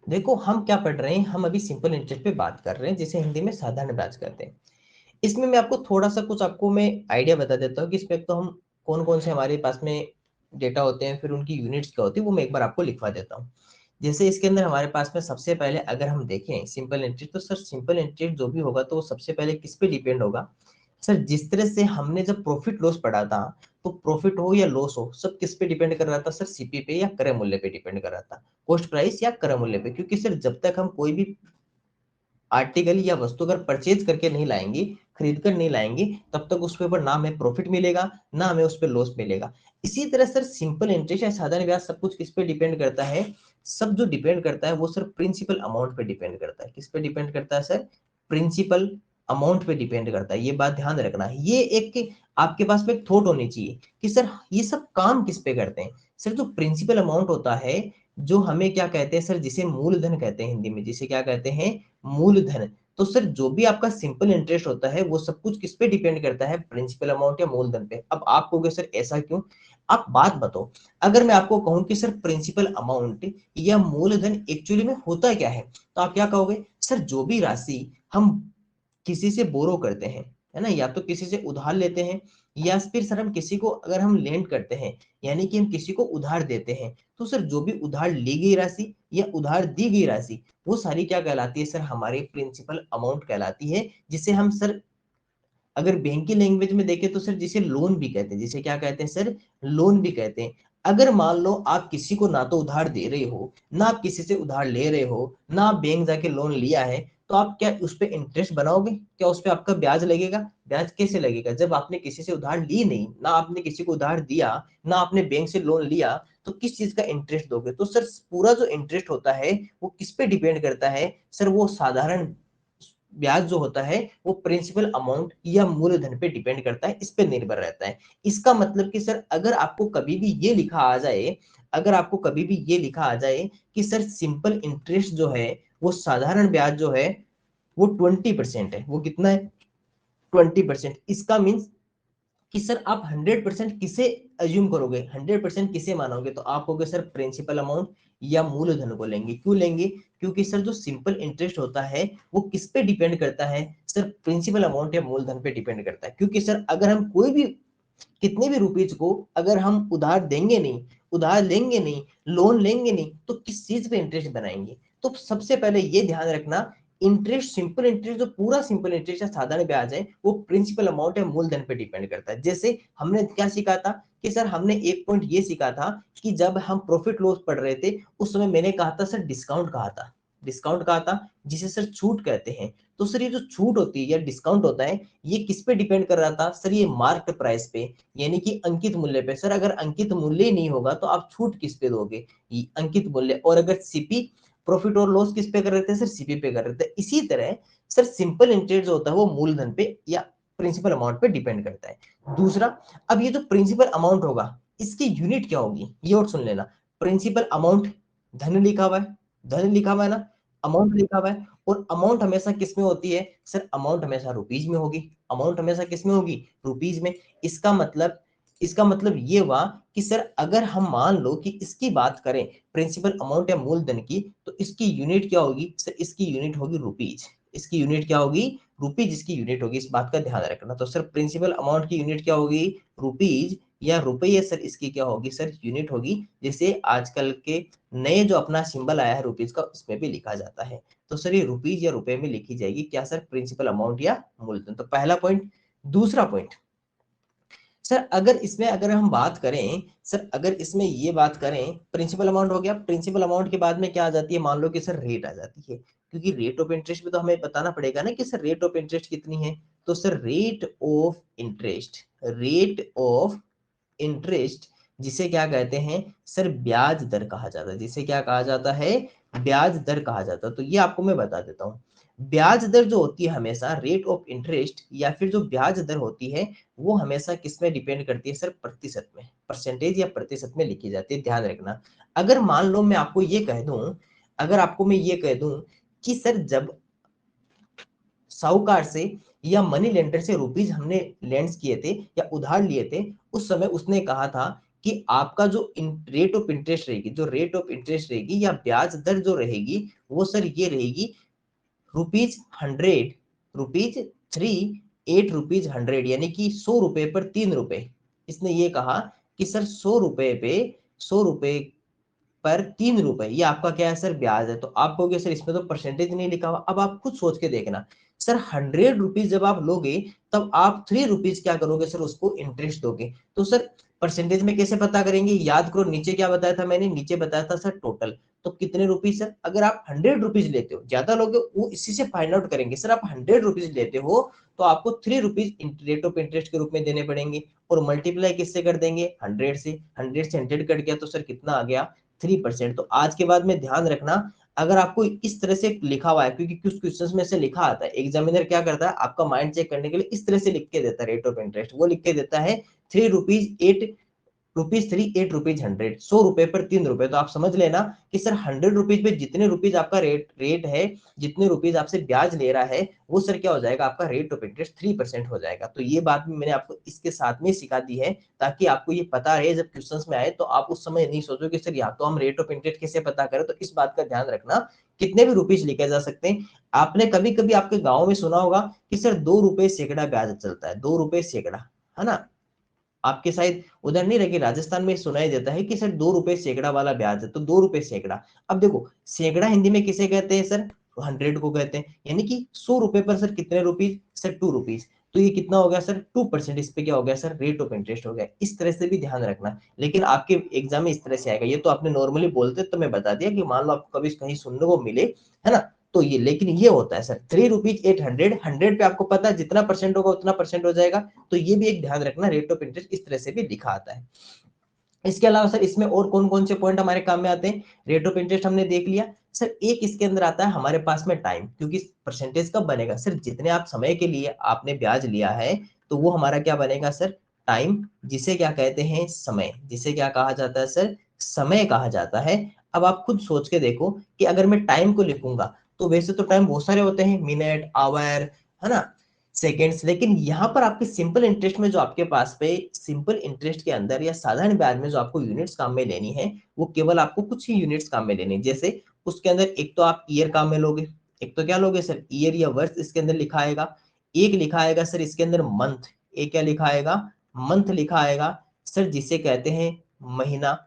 देखो हम क्या पढ़ रहे हैं, हम अभी सिंपल इंटरेस्ट पे बात कर रहे हैं, जिसे हिंदी में साधारण ब्याज कहते हैं। इसमें मैं आपको थोड़ा सा कुछ आपको मैं आइडिया बता देता हूँ कि इसमें तो हम कौन कौन से हमारे पास में डेटा होते हैं, फिर उनकी यूनिट्स क्या होती है, वो मैं एक बार आपको लिखवा देता हूँ। जैसे इसके अंदर हमारे पास में सबसे पहले अगर हम देखें सिंपल इंटरेस्ट, तो सर सिंपल इंटरेस्ट जो भी होगा तो वो सबसे पहले किस पे डिपेंड होगा। सर जिस तरह से हमने जब प्रॉफिट लॉस पढ़ा था, तो प्रॉफिट हो या लॉस हो सब किस पे डिपेंड कर रहा था सर, सीपी पे या क्रय मूल्य पे डिपेंड कर रहा था, कॉस्ट प्राइस या क्रय मूल्य पे। क्योंकि सर जब तक हम कोई भी आर्टिकल या वस्तु अगर परचेज करके नहीं लाएंगे, खरीद कर नहीं लाएंगे, तब तक उस पे ऊपर ना हमें प्रॉफिट मिलेगा, ना हमें उस पर लॉस मिलेगा। इसी तरह सर सिंपल इंटरेस्ट या साधारण ब्याज सब कुछ किस पे डिपेंड करता है, सब जो डिपेंड करता है वो सर प्रिंसिपल अमाउंट पे डिपेंड करता है। किस पे डिपेंड करता है सर, प्रिंसिपल अमाउंट पे डिपेंड करता है। ये बात ध्यान रखना है, ये एक आपके पास में एक थॉट होनी चाहिए कि सर ये सब काम किस पे करते हैं। सर जो प्रिंसिपल अमाउंट होता है, जो हमें क्या कहते हैं सर, जिसे मूलधन कहते हैं हिंदी में, जिसे क्या कहते हैं, मूलधन। तो सर जो भी आपका सिंपल इंटरेस्ट होता है वो सब कुछ किस पे डिपेंड करता है, प्रिंसिपल अमाउंट या मूलधन पे। अब आप कहोगे सर ऐसा क्यों, आप बात बताओ। अगर मैं आपको कहूं कि सर प्रिंसिपल अमाउंट या मूलधन एक्चुअली में होता क्या है, तो आप क्या कहोगे, सर जो भी राशि हम किसी से बोरो करते हैं, है ना, या तो किसी से उधार लेते हैं, या फिर सर हम किसी को अगर हम लेंड करते हैं, यानी कि हम किसी को उधार देते हैं, तो सर जो भी उधार ली गई राशि या उधार दी गई राशि, वो सारी क्या कहलाती है सर, हमारी प्रिंसिपल अमाउंट कहलाती है। जिसे हम सर अगर बैंक की लैंग्वेज में देखें तो सर जिसे लोन भी कहते हैं, जिसे क्या कहते हैं सर, लोन भी कहते हैं। अगर मान लो आप किसी को ना तो उधार दे रहे हो, ना आप किसी से उधार ले रहे हो, ना आप बैंक जाके लोन लिया है, तो आप क्या उस पर इंटरेस्ट बनाओगे, क्या उस पर आपका ब्याज लगेगा। ब्याज कैसे लगेगा, जब आपने किसी से उधार ली नहीं, ना आपने किसी को उधार दिया, ना आपने बैंक से लोन लिया, तो किस चीज का इंटरेस्ट दोगे। तो सर पूरा जो इंटरेस्ट होता है वो किस पे डिपेंड करता है सर, वो साधारण ब्याज जो होता है वो प्रिंसिपल अमाउंट या मूलधन पे डिपेंड करता है, इस पे निर्भर रहता है। इसका मतलब कि सर अगर आपको कभी भी ये लिखा आ जाए, अगर आपको कभी भी ये लिखा आ जाए कि सर सिंपल इंटरेस्ट जो है, वो साधारण ब्याज जो है वो 20% है, वो कितना है, 20%। इसका मीन्स कि सर आप 100% किसे अज्यूम करोगे, 100% किसे मानोगे, तो आप कहोगे सर प्रिंसिपल अमाउंट या मूलधन को लेंगे। क्यों लेंगे, क्योंकि सर जो सिंपल इंटरेस्ट होता है वो किस पे डिपेंड करता है सर, प्रिंसिपल अमाउंट या मूलधन पे डिपेंड करता है। क्योंकि सर अगर हम कोई भी कितने भी रुपीज को अगर हम उधार देंगे नहीं, उधार लेंगे नहीं, लोन लेंगे नहीं, तो किस चीज पे इंटरेस्ट बनाएंगे। तो सबसे पहले ये ध्यान रखना, इंटरेस्ट, सिंपल इंटरेस्ट, जो पूरा सिंपल इंटरेस्ट या साधारण ब्याज है, वो प्रिंसिपल अमाउंट या मूलधन पे डिपेंड करता है। जैसे हमने क्या सीखा था कि सर हमने एक पॉइंट ये सीखा था कि जब हम प्रॉफिट लॉस पढ़ रहे थे, उस समय मैंने कहा था सर डिस्काउंट कहा था, डिस्काउंट कहा था, जिसे सर छूट कहते हैं। तो सर ये जो छूट होती है या डिस्काउंट होता है, ये किस पे डिपेंड कर रहा था सर, ये मार्केट प्राइस पे, यानी कि अंकित मूल्य पे। सर अगर अंकित मूल्य ही नहीं होगा तो आप छूट किस पे दोगे, ये अंकित मूल्य। और अगर सीपी, प्रॉफिट और लॉस किस पे कर रहे थे सर, सीपी पे कर रहे थे। इसी तरह सर सिंपल इंटरेस्ट जो होता है वो मूलधन पे या प्रिंसिपल अमाउंट पे डिपेंड करता है। दूसरा, अब ये जो प्रिंसिपल अमाउंट होगा, इसकी यूनिट क्या होगी, ये और सुन लेना। प्रिंसिपल अमाउंट धन लिखा हुआ है, धन लिखा हुआ है ना, अमाउंट लिखा हुआ है। और अमाउंट हमेशा किस में होती है सर, अमाउंट हमेशा रुपीज में होगी, अमाउंट हमेशा किस में होगी, रुपीज में। इसका मतलब, इसका मतलब ये हुआ कि सर अगर हम मान लो कि इसकी बात करें प्रिंसिपल अमाउंट या मूलधन की, तो इसकी यूनिट क्या होगी सर, इसकी यूनिट होगी रुपीज। इसकी यूनिट क्या होगी, रुपीज इसकी यूनिट होगी, इस बात का ध्यान रखना। तो सर प्रिंसिपल अमाउंट की यूनिट क्या होगी, रुपीज, या रुपये सर इसकी क्या होगी सर, यूनिट होगी। जैसे आजकल के नए जो अपना सिंबल आया है रुपीज का, उसमें भी लिखा जाता है। तो सर ये रुपीज या रुपए में लिखी जाएगी क्या सर, प्रिंसिपल अमाउंट या मूलधन। तो पहला पॉइंट। दूसरा पॉइंट, सर अगर इसमें अगर हम बात करें, सर अगर इसमें ये बात करें, प्रिंसिपल अमाउंट हो गया, प्रिंसिपल अमाउंट के बाद में क्या आ जाती है, मान लो कि सर रेट आ जाती है। क्योंकि रेट ऑफ इंटरेस्ट में तो हमें बताना पड़ेगा ना कि सर रेट ऑफ इंटरेस्ट कितनी है। तो sir rate of interest, rate of interest, जिसे क्या कहते हैं सर, ब्याज दर कहा जाता है। जिसे क्या कहा जाता है, ब्याज दर कहा जाता है। तो ये आपको मैं बता देता हूँ। ब्याज दर जो होती है हमेशा, रेट ऑफ इंटरेस्ट या फिर जो ब्याज दर होती है, वो हमेशा किस में डिपेंड करती है सर, प्रतिशत में, परसेंटेज या प्रतिशत में लिखी जाती है, ध्यान रखना। अगर मान लो मैं आपको ये कह दूं, अगर आपको मैं ये कह दूं कि सर जब साहूकार से या मनी लेंडर से रुपीज हमने लेंड्स किए थे या उधार लिए थे, उस समय उसने कहा था कि आपका जो रेट ऑफ इंटरेस्ट रहेगी, जो रेट ऑफ इंटरेस्ट रहेगी या ब्याज दर जो रहेगी, वो सर ये रहेगी ₹100, ₹3 8 रुपीज 100, यानी कि 100 रुपए पर 3 रुपए। इसने ये कहा कि सर 100 रुपए पे 100 रुपए पर 3 रुपए, ये आपका क्या है सर, ब्याज है। तो आप कहोगे सर इसमें तो परसेंटेज नहीं लिखा हुआ। अब आप खुद सोच के देखना, सर 100 रुपीज जब आप लोगे तब आप 3 रुपीज क्या करोगे सर, उसको इंटरेस्ट दोगे। तो सर परसेंटेज में कैसे पता करेंगे, याद करो नीचे क्या बताया था मैंने, नीचे बताया था सर टोटल। तो कितने रुपीज सर, अगर आप 100 रुपीज लेते हो, ज्यादा लोगे वो इसी से फाइंड आउट करेंगे। सर आप 100 रुपीज लेते हो तो आपको 3 रुपीज रेट ऑफ इंटरेस्ट के रूप में देने पड़ेंगे, और मल्टीप्लाई किससे कर देंगे, 100 से 100 कट गया तो सर कितना आ गया, 3%। तो आज के बाद में ध्यान रखना, अगर आपको इस तरह से लिखा हुआ है, क्योंकि कुछ क्वेश्चंस में से लिखा आता है, एग्जामिनर क्या करता है आपका माइंड चेक करने के लिए इस तरह से लिख के देता है रेट ऑफ इंटरेस्ट, वो लिख के देता है 3 रुपीज 8 रुपीज 3 8 रुपीज 100, 100 रुपए पर 3 रुपए। तो आप समझ लेना कि सर 100 रुपीज पे जितने रुपीज आपका रेट है, जितने रुपीज आपसे ब्याज ले रहा है, वो सर क्या हो जाएगा, आपका रेट ऑफ इंटरेस्ट 3% हो जाएगा। तो ये बात भी मैंने आपको इसके साथ में सिखा दी है, ताकि आपको ये पता रहे जब क्वेश्चंस में आए तो आप उस समय नहीं सोचो कि सर या तो हम रेट ऑफ इंटरेस्ट कैसे पता करें। तो इस बात का ध्यान रखना, कितने भी रुपीज लिखे जा सकते हैं। आपने कभी कभी आपके गाँव में सुना होगा कि सर 2 रुपए सैकड़ा ब्याज चलता है, 2 रुपए सैकड़ा, है ना। आपके शायद उधर नहीं रहे, राजस्थान में सुनाई देता है कि सर 2 रुपए सैकड़ा वाला ब्याज है, तो 2 रुपए सैकड़ा। अब देखो सैकड़ा हिंदी में किसे कहते हैं सर, 100 को कहते हैं, यानी कि 100 रुपए पर सर कितने रुपीज, सर 2 रुपीज। तो ये कितना हो गया सर, 2%। इस पे क्या हो गया सर, रेट ऑफ इंटरेस्ट हो गया। इस तरह से भी ध्यान रखना, लेकिन आपके एग्जाम में इस तरह से आएगा। ये तो आपने नॉर्मली बोलते तो मैं बता दिया कि मान लो आपको कभी कहीं सुनने को मिले, है ना। तो ये, लेकिन ये होता है सर 3 रुपीज 8 100, 100 पे आपको पता है जितना परसेंट होगा उतना परसेंट हो जाएगा। तो ये भी एक ध्यान रखना, रेट ऑफ इंटरेस्ट इस तरह से भी लिखा आता है। इसके अलावा सर इसमें और कौन कौन से पॉइंट हमारे काम में आते हैं, रेट ऑफ इंटरेस्ट हमने देख लिया। सर एक इसके अंदर आता है हमारे पास में टाइम, क्योंकि परसेंटेज कब बनेगा सर, जितने आप समय के लिए आपने ब्याज लिया है, तो वो हमारा क्या बनेगा सर, टाइम, जिसे क्या कहते हैं, समय, जिसे क्या कहा जाता है सर, समय कहा जाता है। अब आप खुद सोच के देखो कि अगर मैं टाइम को लिखूंगा, तो वैसे तो टाइम बहुत सारे होते हैं, मिनट, आवर, है ना, सेकेंड्स, लेकिन यहाँ पर आपके सिंपल इंटरेस्ट में जो आपके पास पे सिंपल इंटरेस्ट के अंदर या साधारण ब्याज में जो आपको यूनिट्स काम में लेनी है, वो केवल आपको कुछ ही यूनिट्स काम में लेनी, जैसे उसके अंदर एक तो आप ईयर काम में लोगे, एक तो क्या लोगे सर, ईयर या वर्ष इसके अंदर लिखा आएगा। एक लिखा आएगा सर इसके अंदर मंथ, एक क्या लिखा आएगा, मंथ लिखा आएगा सर, जिसे कहते हैं महीना।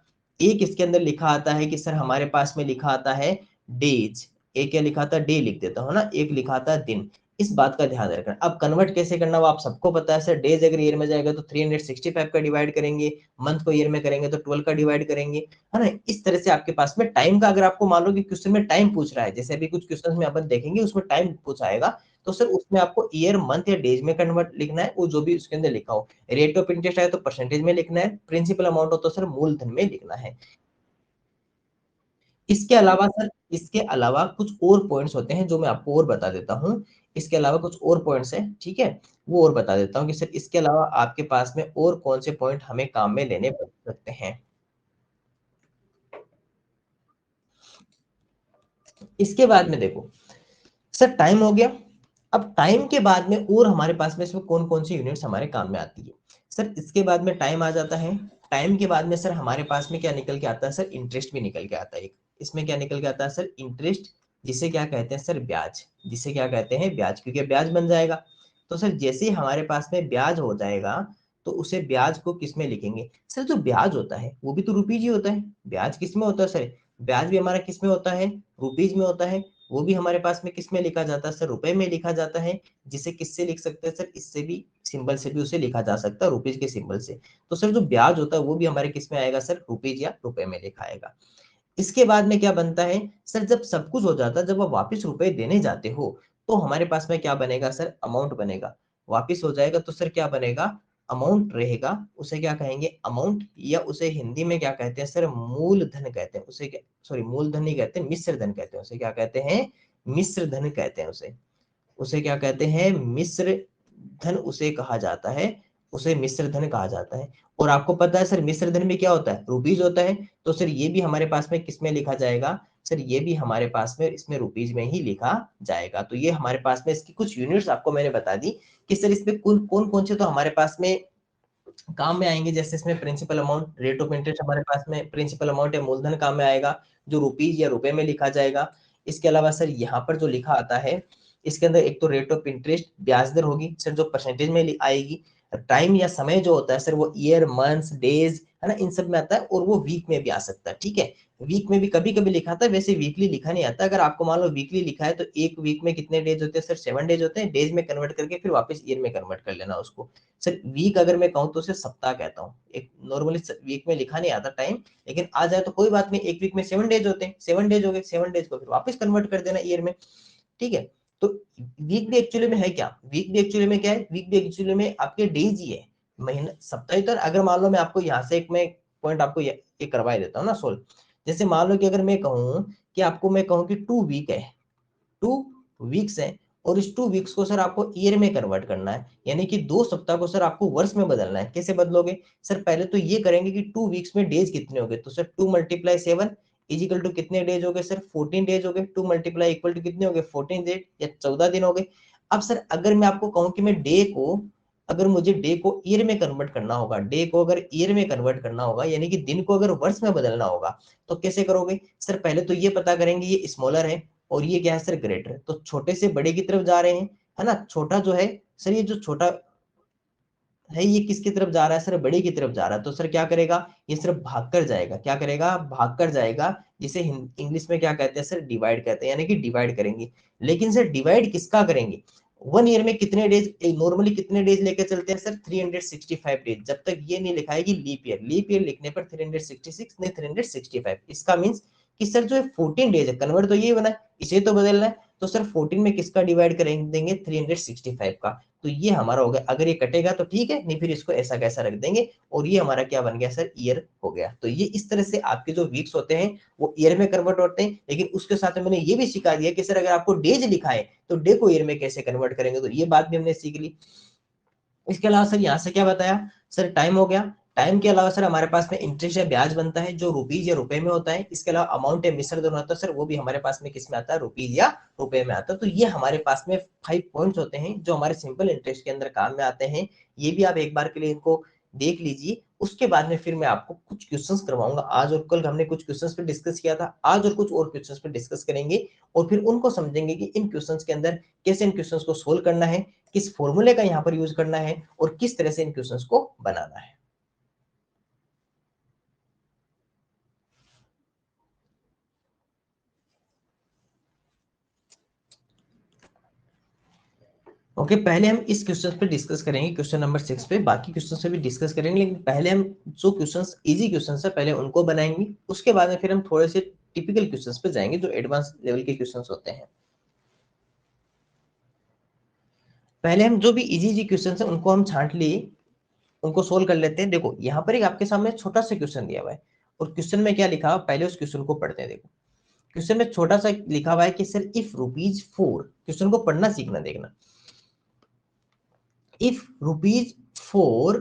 एक इसके अंदर लिखा आता है कि सर हमारे पास में लिखा आता है डेज, एक क्या लिखा था, डे लिख देता हूँ ना, एक लिखा था दिन। इस बात का ध्यान रखना। अब कन्वर्ट कैसे करना वो आप सबको पता है सर, डेज अगर ईयर में जाएगा तो 365 का डिवाइड करेंगे, मंथ को ईयर में करेंगे तो 12 का डिवाइड करेंगे, है ना। इस तरह से आपके पास में टाइम का, अगर आपको मान लो कि क्वेश्चन में टाइम पूछ रहा है, जैसे अभी कुछ क्वेश्चन में अपन देखेंगे उसमें टाइम पूछाएगा, तो सर उसमें आपको ईयर, मंथ या डेज में कन्वर्ट लिखना है, वो जो भी उसके अंदर लिखा हो। रेट ऑफ इंटरेस्ट आए तो परसेंटेज में लिखना है, प्रिंसिपल अमाउंट हो तो सर मूलधन में लिखना है। इसके अलावा सर, इसके अलावा कुछ और पॉइंट्स होते हैं जो मैं आपको और बता देता हूँ। इसके अलावा कुछ और पॉइंट्स हैं, ठीक है, वो और बता देता हूँ कि सर इसके अलावा आपके पास में और कौन से पॉइंट हमें काम में लेने पड़ सकते हैं। इसके बाद में देखो सर, टाइम हो गया। अब टाइम के बाद में और हमारे पास में इसमें कौन कौन सी यूनिट्स हमारे काम में आती है। सर इसके बाद में टाइम आ जाता है। टाइम के बाद में सर हमारे पास में क्या निकल के आता है सर, इंटरेस्ट भी निकल के आता है एक। इसमें क्या निकल के आता है सर, इंटरेस्ट, जिसे क्या कहते हैं सर, ब्याज, जिसे क्या कहते हैं, ब्याज, क्योंकि ब्याज बन जाएगा। तो सर जैसे ही हमारे पास में ब्याज हो जाएगा, तो उसे ब्याज को किस में लिखेंगे सर, जो ब्याज होता है वो भी तो रुपीज ही होता है। ब्याज किस में होता है सर, ब्याज भी हमारा किस में होता है, रुपीज में होता है। वो भी हमारे पास में किस में लिखा जाता है सर, रुपए में लिखा जाता है। जिसे किससे लिख सकते हैं सर, इससे भी, सिंबल से भी उसे लिखा जा सकता है, रुपीज के सिंबल से। तो सर जो ब्याज होता है वो भी हमारे किस में आएगा सर, रुपीज या रुपए में लिखा आएगा। इसके बाद में क्या बनता है सर, जब सब कुछ हो जाता है, जब आप वापस रुपए देने जाते हो, तो हमारे पास में क्या बनेगा सर, अमाउंट बनेगा। वापिस हो जाएगा तो सर क्या बनेगा, अमाउंट रहेगा। उसे क्या कहेंगे, अमाउंट, या उसे हिंदी में क्या कहते हैं सर, मूलधन कहते हैं उसे, क्या, सॉरी मूलधन नहीं कहते, मिश्र धन कहते हैं उसे, क्या कहते हैं, मिश्र धन कहते हैं उसे। उसे क्या कहते हैं, मिश्र धन उसे कहा जाता है, उसे मिश्र धन कहा जाता है। और आपको पता है सर मिश्र धन में क्या होता है, रुपीज होता है। तो सर ये भी हमारे पास में किस में लिखा जाएगा सर, ये भी हमारे पास में इसमें रुपीज में ही लिखा जाएगा। तो ये हमारे पास में इसकी कुछ यूनिट्स आपको मैंने बता दी कि सर इसमें कौन कौन कौन से तो हमारे पास में काम में आएंगे, जैसे इसमें principal amount, rate of interest हमारे पास में प्रिंसिपल अमाउंट है, मूलधन काम में आएगा जो रुपीज या रुपए में लिखा जाएगा। इसके अलावा सर यहाँ पर जो लिखा आता है, इसके अंदर एक तो रेट ऑफ इंटरेस्ट ब्याज दर होगी सर, जो परसेंटेज में आएगी। टाइम या समय जो होता है सर, वो ईयर, मंथ्स, डेज, है ना, इन सब में आता है, और वो वीक में भी आ सकता है। ठीक है, वीक में भी कभी कभी लिखा था, वैसे वीकली लिखा नहीं आता। अगर आपको मान लो वीकली लिखा है तो एक वीक में कितने डेज होते हैं सर, 7 डेज होते हैं। डेज में कन्वर्ट करके फिर वापस ईयर में कन्वर्ट कर लेना उसको। सर वीक अगर मैं कहूँ तो उसे सप्ताह कहता हूँ। एक नॉर्मली वीक में लिखा नहीं आता टाइम, लेकिन आ जाए तो कोई बात नहीं। एक वीक में 7 डेज होते हैं, 7 डेज हो गए, 7 डेज को फिर वापस कन्वर्ट कर देना ईयर में। ठीक है, तो वीक भी एक्चुअली में है क्या, वीक भी एक्चुअली में क्या है, वीक भी एक्चुअली में आपके डेज ही है। महीना सप्ताह ही तो। अगर मान लो मैं आपको यहाँ से एक मैं पॉइंट आपको ये करवा देता हूँ ना सोल्व। जैसे मान लो कि अगर मैं कहूँ कि आपको, मैं कहूँ कि 2 वीक है, 2 वीक्स है, और इस 2 वीक्स को सर आपको ईयर में कन्वर्ट करना है, यानी कि 2 सप्ताह को सर आपको वर्ष में बदलना है। कैसे बदलोगे सर, पहले तो ये करेंगे कि 2 वीक्स में डेज कितने हो गए, तो सर 2 × 7 इजिकल टू कितने डेज हो गए सर, 14 डेज हो गए। 2 × इक्वल टू कितने हो गए, 14 डेज या 14 दिन हो गए। अब सर अगर मैं आपको कहूँ कि मैं डे को, अगर मुझे डे को ईयर में कन्वर्ट करना होगा, डे को अगर ईयर में कन्वर्ट करना होगा, यानी कि दिन को अगर वर्ष में बदलना होगा, तो कैसे करोगे सर, पहले तो ये पता करेंगे ये स्मॉलर है और ये क्या है सर, ग्रेटर। तो छोटे से बड़े की तरफ जा रहे हैं, है ना। छोटा जो है सर, ये जो छोटा है ये किसकी तरफ जा रहा है सर, बड़े की तरफ जा रहा है। तो सर क्या करेगा, ये सिर्फ भाग कर जाएगा। क्या करेगा, भाग कर जाएगा, जिसे इंग्लिश में क्या कहते हैं सर, डिवाइड कहते हैं, यानी कि डिवाइड करेंगे। लेकिन सर डिवाइड किसका करेंगे, 1 ईयर में कितने डेज, नॉर्मली कितने डेज लेके चलते हैं सर, 365 डेज। जब तक ये नहीं लिखा है कि लीप ईयर, लीप ईयर लिखने पर 366 नहीं 365, इसका मीन्स कि सर जो है 14 डेज है, कन्वर्ट तो ये बना है, इसे तो बदलना है। तो सर 14 में किसका डिवाइड करेंगे, देंगे 365 का। तो ये हमारा हो गया। अगर ये कटेगा तो ठीक है, नहीं फिर इसको ऐसा कैसा रख देंगे, और ये हमारा क्या बन गया सर, ईयर हो गया। तो ये इस तरह से आपके जो वीक्स होते हैं वो ईयर में कन्वर्ट होते हैं। लेकिन उसके साथ में मैंने ये भी सिखा दिया कि सर अगर आपको डेज लिखा है तो डे को ईयर में कैसे कन्वर्ट करेंगे, तो ये बात भी हमने सीख ली। इसके अलावा सर यहाँ से क्या बताया सर, टाइम हो गया। टाइम के अलावा सर हमारे पास में इंटरेस्ट या ब्याज बनता है, जो रुपीज या रुपए में होता है। इसके अलावा अमाउंट या मिश्र दोनों होता है सर, वो भी हमारे पास में किस में आता है, रुपीज या रुपए में आता है। तो ये हमारे पास में 5 पॉइंट्स होते हैं जो हमारे सिंपल इंटरेस्ट के अंदर काम में आते हैं। ये भी आप एक बार के लिए इनको देख लीजिए। उसके बाद में फिर मैं आपको कुछ क्वेश्चंस करवाऊंगा। आज और कल हमने कुछ क्वेश्चंस पे डिस्कस किया था, आज और कुछ और क्वेश्चंस पे डिस्कस करेंगे, और फिर उनको समझेंगे कि इन क्वेश्चंस के अंदर कैसे इन क्वेश्चंस को सोल्व करना है, किस फॉर्मूले का यहाँ पर यूज करना है, और किस तरह से इन क्वेश्चंस को बनाना है। ओके, पहले हम इस क्वेश्चन पे डिस्कस करेंगे, क्वेश्चन नंबर 6 पे। बाकी क्वेश्चन से भी डिस्कस करेंगे, लेकिन पहले हम जो क्वेश्चंस इजी क्वेश्चंस है पहले उनको बनाएंगे। उसके बाद में फिर हम थोड़े से टिपिकल क्वेश्चंस पे जाएंगे जो एडवांस लेवल के क्वेश्चंस होते हैं। पहले हम जो भी इजी इजी क्वेश्चन है उनको हम छांट लिए, उनको सोल्व कर लेते हैं। देखो यहाँ पर एक आपके सामने छोटा सा क्वेश्चन दिया हुआ है, और क्वेश्चन में क्या लिखा हुआ, पहले उस क्वेश्चन को पढ़ते हैं। देखो क्वेश्चन में छोटा सा लिखा हुआ है कि सर इफ रुपीज 4, क्वेश्चन को पढ़ना सीखना, देखना। if rupees 4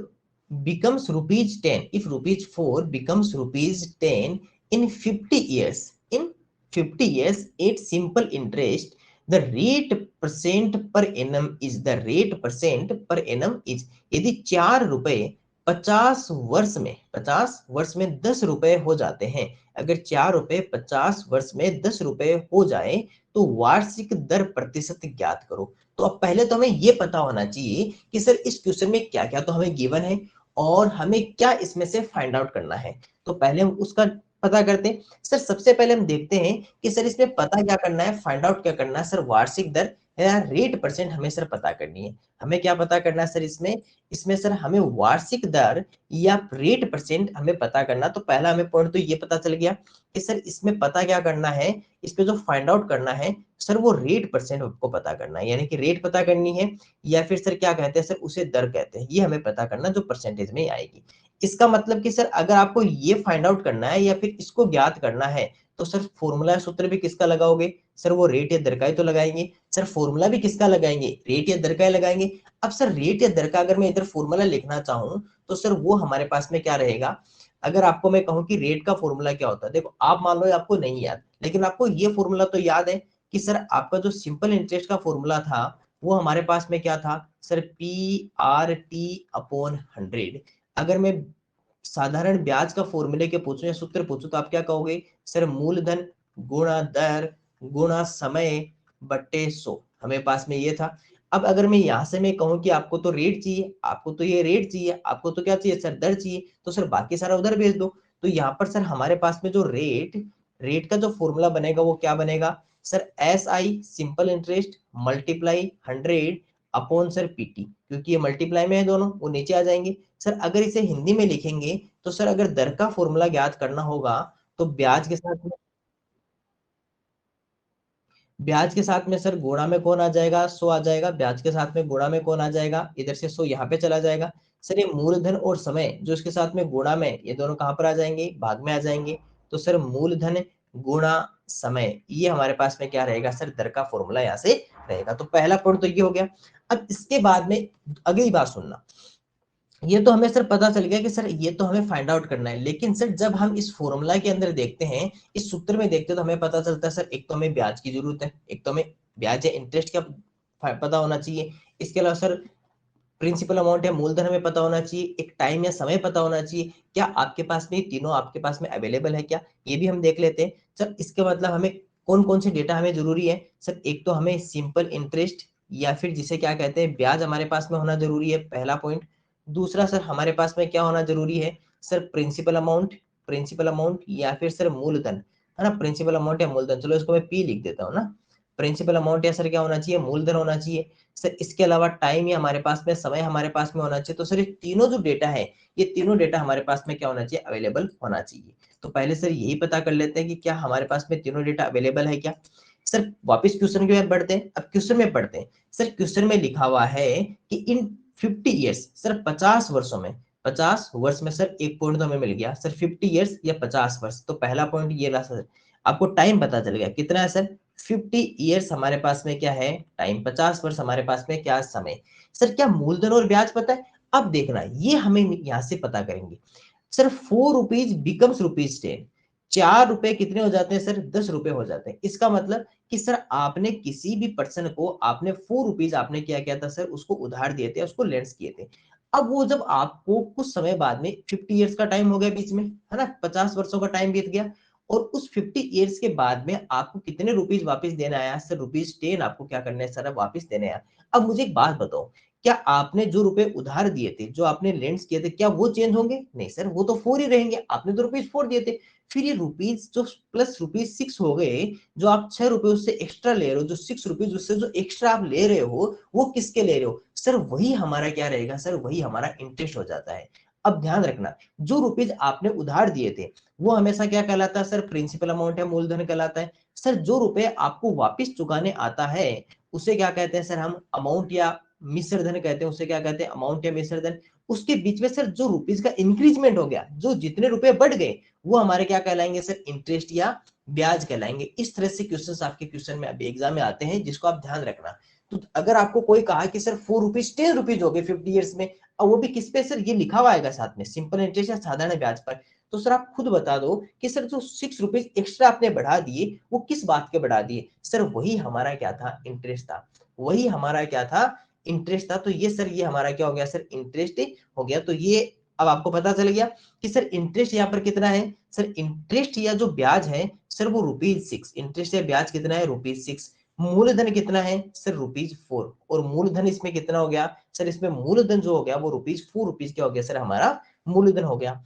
becomes rupees 10, if rupees 4 becomes rupees 10 in 50 years, in 50 years at simple interest, the rate percent per annum is, the rate percent per annum is, यदि 4 रुपए 50 वर्ष में, 50 वर्ष में 10 रुपए हो जाते हैं, अगर 4 रुपए 50 वर्ष में 10 रुपए हो जाए तो वार्षिक दर प्रतिशत ज्ञात करो। तो अब पहले तो हमें ये पता होना चाहिए कि सर इस क्वेश्चन में क्या क्या तो हमें गिवन है, और हमें क्या इसमें से फाइंड आउट करना है। तो पहले हम उसका पता करते हैं। सर सबसे पहले हम देखते हैं कि सर इसमें पता क्या करना है, फाइंड आउट क्या करना है सर, वार्षिक दर या रेट परसेंट हमें सर पता करनी है। हमें क्या पता करना है सर, इसमें इसमें सर हमें वार्षिक दर या रेट परसेंट हमें पता करना। तो पहला हमें पॉइंट तो ये पता चल गया कि सर इसमें पता क्या करना है, इस पे जो फाइंड आउट करना है सर वो रेट परसेंट आपको पता करना है, यानी कि रेट पता करनी है, या फिर सर क्या कहते हैं सर, उसे दर कहते हैं। ये हमें पता करना जो परसेंटेज में आएगी। इसका मतलब कि सर अगर आपको ये फाइंड आउट करना है या फिर इसको ज्ञात करना है, तो सर फॉर्मूला सूत्र भी किसका लगाओगे सर, वो रेट या दर का ही तो लगाएंगे। सर फॉर्मूला भी किसका लगाएंगे, रेट या दर का ही लगाएंगे। अब सर रेट या दर का अगर मैं इधर फॉर्मूला लिखना चाहूँ तो सर वो हमारे पास में क्या रहेगा। अगर आपको मैं कहूँ कि रेट का फॉर्मूला क्या होता है, देखो आप मान लो आपको नहीं याद, लेकिन आपको ये फॉर्मूला तो याद है कि सर आपका जो सिंपल इंटरेस्ट का फॉर्मूला था वो हमारे पास में क्या था sir, P R T upon 100। अगर मैं साधारण ब्याज का फॉर्मूले के पूछूं या सूत्र पूछूं तो आप क्या कहोगे सर, मूलधन गुणा दर गुणा समय बट्टे 100 हमें पास में ये था। अब अगर मैं यहां से मैं कहूं कि आपको तो रेट चाहिए, आपको तो ये रेट चाहिए, आपको तो क्या चाहिए सर, दर चाहिए, तो सर बाकी सारा उधर भेज दो। तो यहाँ पर सर हमारे पास में जो रेट रेट का जो फॉर्मूला बनेगा वो क्या बनेगा sir, S I simple interest multiply 100 upon sir PT, क्योंकि ये मल्टीप्लाई में है दोनों, वो नीचे आ जाएंगे। सर अगर इसे हिंदी में लिखेंगे तो सर अगर दर का फॉर्मूला ज्ञात करना होगा तो ब्याज के साथ में सर गुणा में कौन आ जाएगा, 100 आ जाएगा, ब्याज के साथ में गुणा में कौन आ जाएगा, इधर से 100 यहाँ पे चला जाएगा। सर ये मूलधन और समय जो इसके साथ में गुणा में, ये दोनों कहाँ पर आ जाएंगे, भाग में आ जाएंगे। तो सर मूलधन गुणा समय, ये हमारे पास में क्या रहेगा सर, दर का फॉर्मूला यहाँ से रहेगा। तो पहला पॉइंट तो ये हो गया। अब इसके बाद में अगली बात सुनना, ये तो हमें सर पता चल गया कि सर ये तो हमें फाइंड आउट करना है, लेकिन सर जब हम इस फॉर्मूला के अंदर देखते हैं, इस सूत्र में देखते हैं, तो हमें पता चलता है सर एक तो हमें ब्याज की जरूरत है, एक तो हमें ब्याज या इंटरेस्ट का पता होना चाहिए। इसके अलावा सर प्रिंसिपल अमाउंट या मूलधन हमें पता होना चाहिए, एक टाइम या समय पता होना चाहिए। क्या आपके पास में तीनों आपके पास में अवेलेबल है क्या, ये भी हम देख लेते हैं। सर इसके मतलब हमें कौन कौन से डेटा हमें जरूरी है सर, एक तो हमें सिंपल इंटरेस्ट या फिर जिसे क्या कहते हैं ब्याज हमारे पास में होना जरूरी है, पहला पॉइंट। दूसरा सर हमारे पास में क्या होना जरूरी है सर, प्रिंसिपल अमाउंट या फिर सर मूलधन, है ना, प्रिंसिपल अमाउंट या मूलधन, चलो इसको मैं पी लिख देता हूँ ना, प्रिंसिपल अमाउंट या सर क्या होना चाहिए, मूलधन होना चाहिए। सर इसके अलावा टाइम या हमारे पास में समय हमारे पास में होना चाहिए। तो सर ये तीनों जो डेटा है, ये तीनों डेटा हमारे पास में क्या होना चाहिए, अवेलेबल होना चाहिए। तो पहले सर यही पता कर लेते हैं कि क्या हमारे पास में तीनों डेटा अवेलेबल है क्या। सर वापस क्वेश्चन के बाद बढ़ते हैं, अब क्वेश्चन में पढ़ते हैं। सर क्वेश्चन में लिखा हुआ है कि इन 50 ईयर्स, सर 50 वर्षों में, 50 वर्ष में सर एक पॉइंट तो हमें मिल गया सर, 50 ईयर्स या 50 वर्ष, तो पहला पॉइंट ये रहा सर। आपको टाइम पता चल गया कितना है सर, 50 ईयर्स हमारे पास में क्या है टाइम, 50 वर्ष हमारे पास में क्या समय। सर क्या मूलधन और ब्याज पता है, अब देखना ये हमें यहां से पता करेंगे। सर 4 रुपीज बिकम्स रुपीज 10, 4 रुपए कितने हो जाते हैं सर, 10 रुपए हो जाते हैं। इसका मतलब कि सर आपने किसी भी पर्सन को आपने 4 रुपीज आपने क्या किया था सर, उसको उधार दिए थे, उसको लेंस किए थे। अब वो जब आपको कुछ समय बाद में 50 ईयर्स का टाइम हो गया बीच में, है ना, 50 वर्षों का टाइम बीत गया, और उस 50 ईयर्स के बाद में आपको कितने रुपीज वापस देना आया सर, रुपीज 10 आपको क्या करना है सर, अब वापस देने आया। अब मुझे एक बात बताओ, क्या आपने जो रुपए उधार दिए थे, जो आपने लेंड्स किए थे, क्या वो चेंज होंगे, नहीं सर, वो तो 4 ही रहेंगे, आपने तो रुपीज 4 दिए थे। फिर ये रुपीज जो प्लस रुपीज 6 हो गए, जो आप 6 रुपए उससे एक्स्ट्रा ले रहे हो, जो 6 रुपीज उससे जो एक्स्ट्रा आप ले रहे हो, वो किसके ले रहे हो सर, वही हमारा क्या रहेगा सर, वही हमारा इंटरेस्ट हो जाता है। अब ध्यान रखना, जो रुपीज आपने उधार दिए थे वो हमेशा क्या कहलाता है सर, प्रिंसिपल अमाउंट या मूलधन कहलाता है। सर जो रुपए आपको वापस चुकाने आता है उसे क्या कहते हैं सर, हम अमाउंट या मिश्र धन कहते हैं, उसे क्या कहते हैं, अमाउंट या मिश्र धन। उसके बीच में सर जो रुपीज का इंक्रीजमेंट हो गया, जो जितने रुपए बढ़ गए, वो हमारे क्या कहलाएंगे सर, इंटरेस्ट या ब्याज कहलाएंगे। इस तरह से क्वेश्चन आपके क्वेश्चन में अभी एग्जाम में आते हैं, जिसको आप ध्यान रखना। तो अगर आपको कोई कहा कि सर 4 रुपीज 10 रुपीज हो गए 50 ईयर्स में, और वो भी किस पे सर, ये लिखा हुआ आएगा साथ में, सिंपल इंटरेस्ट या साधारण ब्याज पर, तो सर आप खुद बता दो कि सर जो 6 रुपीज एक्स्ट्रा आपने बढ़ा दिए, वो किस बात के बढ़ा दिए सर, वही हमारा क्या था, इंटरेस्ट था, वही हमारा क्या था, इंटरेस्ट था। तो ये सर ये हमारा क्या हो गया सर, इंटरेस्ट हो गया। तो ये अब आपको पता चल गया कि सर इंटरेस्ट यहाँ पर कितना है सर, इंटरेस्ट या जो ब्याज है सर वो रुपीज 6, इंटरेस्ट या ब्याज कितना है, रुपीज 6। मूलधन कितना है सर, रुपीज 4, और मूलधन इसमें कितना हो गया सर, इसमें मूलधन जो हो गया वो रुपीज 4 क्या हो गया सर, हमारा मूलधन हो गया।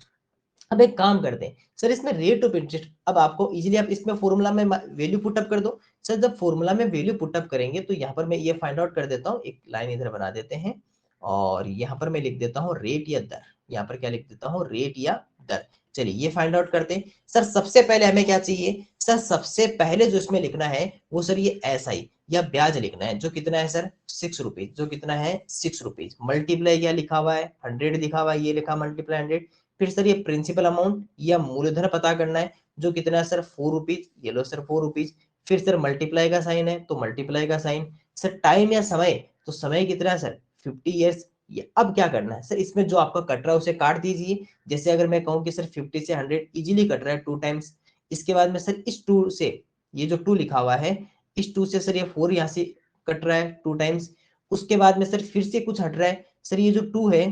अब एक काम करते हैं सर, इसमें रेट ऑफ इंटरेस्ट, अब आपको इजीली आप इसमें फॉर्मूला में वैल्यू पुटअप कर दो। सर जब फॉर्मूला में वैल्यू पुटअप करेंगे तो यहाँ पर मैं ये फाइंड आउट कर देता हूँ, एक लाइन इधर बना देते हैं, और यहाँ पर मैं लिख देता हूँ रेट या दर, यहाँ पर क्या लिख देता हूँ, रेट या दर। चलिए ये फाइंड आउट करते हैं। सर सबसे पहले हमें क्या चाहिए सर, सबसे पहले जो इसमें लिखना है वो सर ये SI या ब्याज लिखना है, जो कितना है सर, 6 रुपीज, जो कितना है 6 रुपीज, मल्टीप्लाई क्या लिखा हुआ है, 100 लिखा हुआ है, ये लिखा मल्टीप्लाई 100। फिर सर ये प्रिंसिपल अमाउंट या मूलधन पता करना है, जो कितना है सर 4 रुपीज, ये लो सर 4 रुपीज। फिर सर मल्टीप्लाई का साइन है तो मल्टीप्लाई का साइन। सर टाइम या समय, तो समय कितना है सर, 50 ईयर्स। ये अब क्या करना है सर, इसमें जो आपका कट रहा है उसे काट दीजिए। जैसे अगर मैं कहूँ कि सर 50 से 100 इजीली कट रहा है 2 टाइम्स। इसके बाद में सर इस 2 से, ये जो 2 लिखा हुआ है, इस 2 से सर ये 4 यहाँ से कट रहा है 2 टाइम्स। उसके बाद में सर फिर से कुछ हट रहा है, सर ये जो 2 है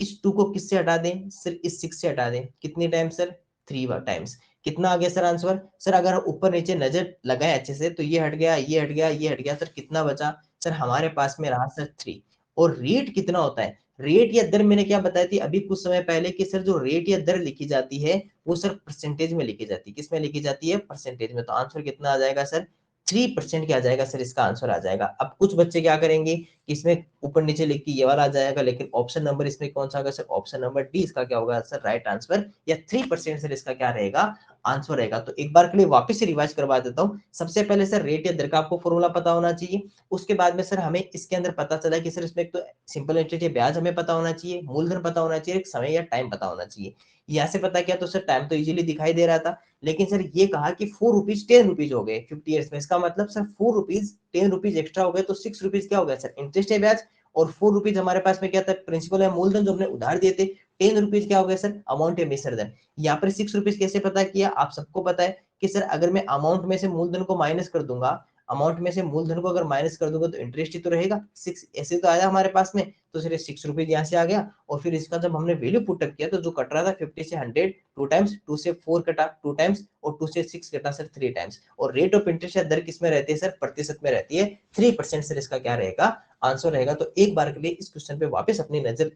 इस 2 को किससे हटा दें सर, इस 6 से हटा दें, कितनी टाइम सर 3 टाइम्स। कितना आ गया सर आंसर सर, अगर ऊपर नीचे नजर लगाए अच्छे से तो ये हट गया, ये हट गया, ये हट गया सर, कितना बचा सर हमारे पास में रहा सर 3। और रेट कितना होता है, रेट या दर मैंने क्या बताई थी अभी कुछ समय पहले कि सर जो रेट या दर लिखी जाती है वो सर परसेंटेज में लिखी जाती है, किस में लिखी जाती है परसेंटेज में। तो आंसर कितना आ जाएगा सर 3% क्या आ जाएगा सर, इसका आंसर आ जाएगा। अब कुछ बच्चे क्या करेंगे कि इसमें ऊपर नीचे लिख के ये वाला आ जाएगा, लेकिन ऑप्शन नंबर इसमें कौन सा होगा सर, ऑप्शन नंबर डी इसका क्या होगा सर राइट आंसर, या 3% सर इसका क्या रहेगा आंसर रहेगा। तो एक बार के लिए वापस से रिवाइज करवा देता हूँ। सबसे पहले सर रेट या दर का आपको फॉर्मूला पता होना चाहिए, उसके बाद में सर हमें इसके अंदर पता चला कि सर इसमें एक तो सिंपल इंटरेस्ट या ब्याज हमें पता होना चाहिए, मूलधन पता होना चाहिए, एक समय या टाइम पता होना चाहिए। यहाँ से पता किया तो सर टाइम तो इजीली दिखाई दे रहा था, लेकिन सर ये कहा कि 4 रुपीज 10 रुपीज हो गए 50 ईयर्स में, इसका मतलब सर 4 रुपीज 10 रुपीज एक्स्ट्रा हो गए, तो 6 रुपीज क्या हो गया सर इंटरेस्ट है ब्याज, और 4 रुपीज हमारे पास में क्या था प्रिंसिपल है मूलधन जो हमने उधार दिए थे, 10 रुपीज क्या हो गया सर अमाउंट है मिश्र धन। यहाँ पर 6 रुपीज कैसे पता किया, आप सबको पता है कि सर अगर मैं अमाउंट में से मूलधन को माइनस कर दूंगा, अमाउंट में से मूलधन को अगर माइनस कर दूंगा तो इंटरेस्ट ही तो रहेगा 6, ऐसे तो आया हमारे पास में, तो सिर्फ 6 रुपीज यहाँ से आ गया। और फिर इसका जब हमने वैल्यू पुटअप किया तो जो कट रहा था 50 से 100 2 टाइम्स, 2 से 4 कटा 2 टाइम्स, और 2 से 6 कटा सर 3 टाइम्स। और रेट ऑफ इंटरेस्ट या दर किस में रहती है सर, प्रतिशत में रहती है, 3% सर इसका क्या रहेगा आंसर रहेगा। तो एक बार के लिए इस क्वेश्चन पे वापस अपनी नजर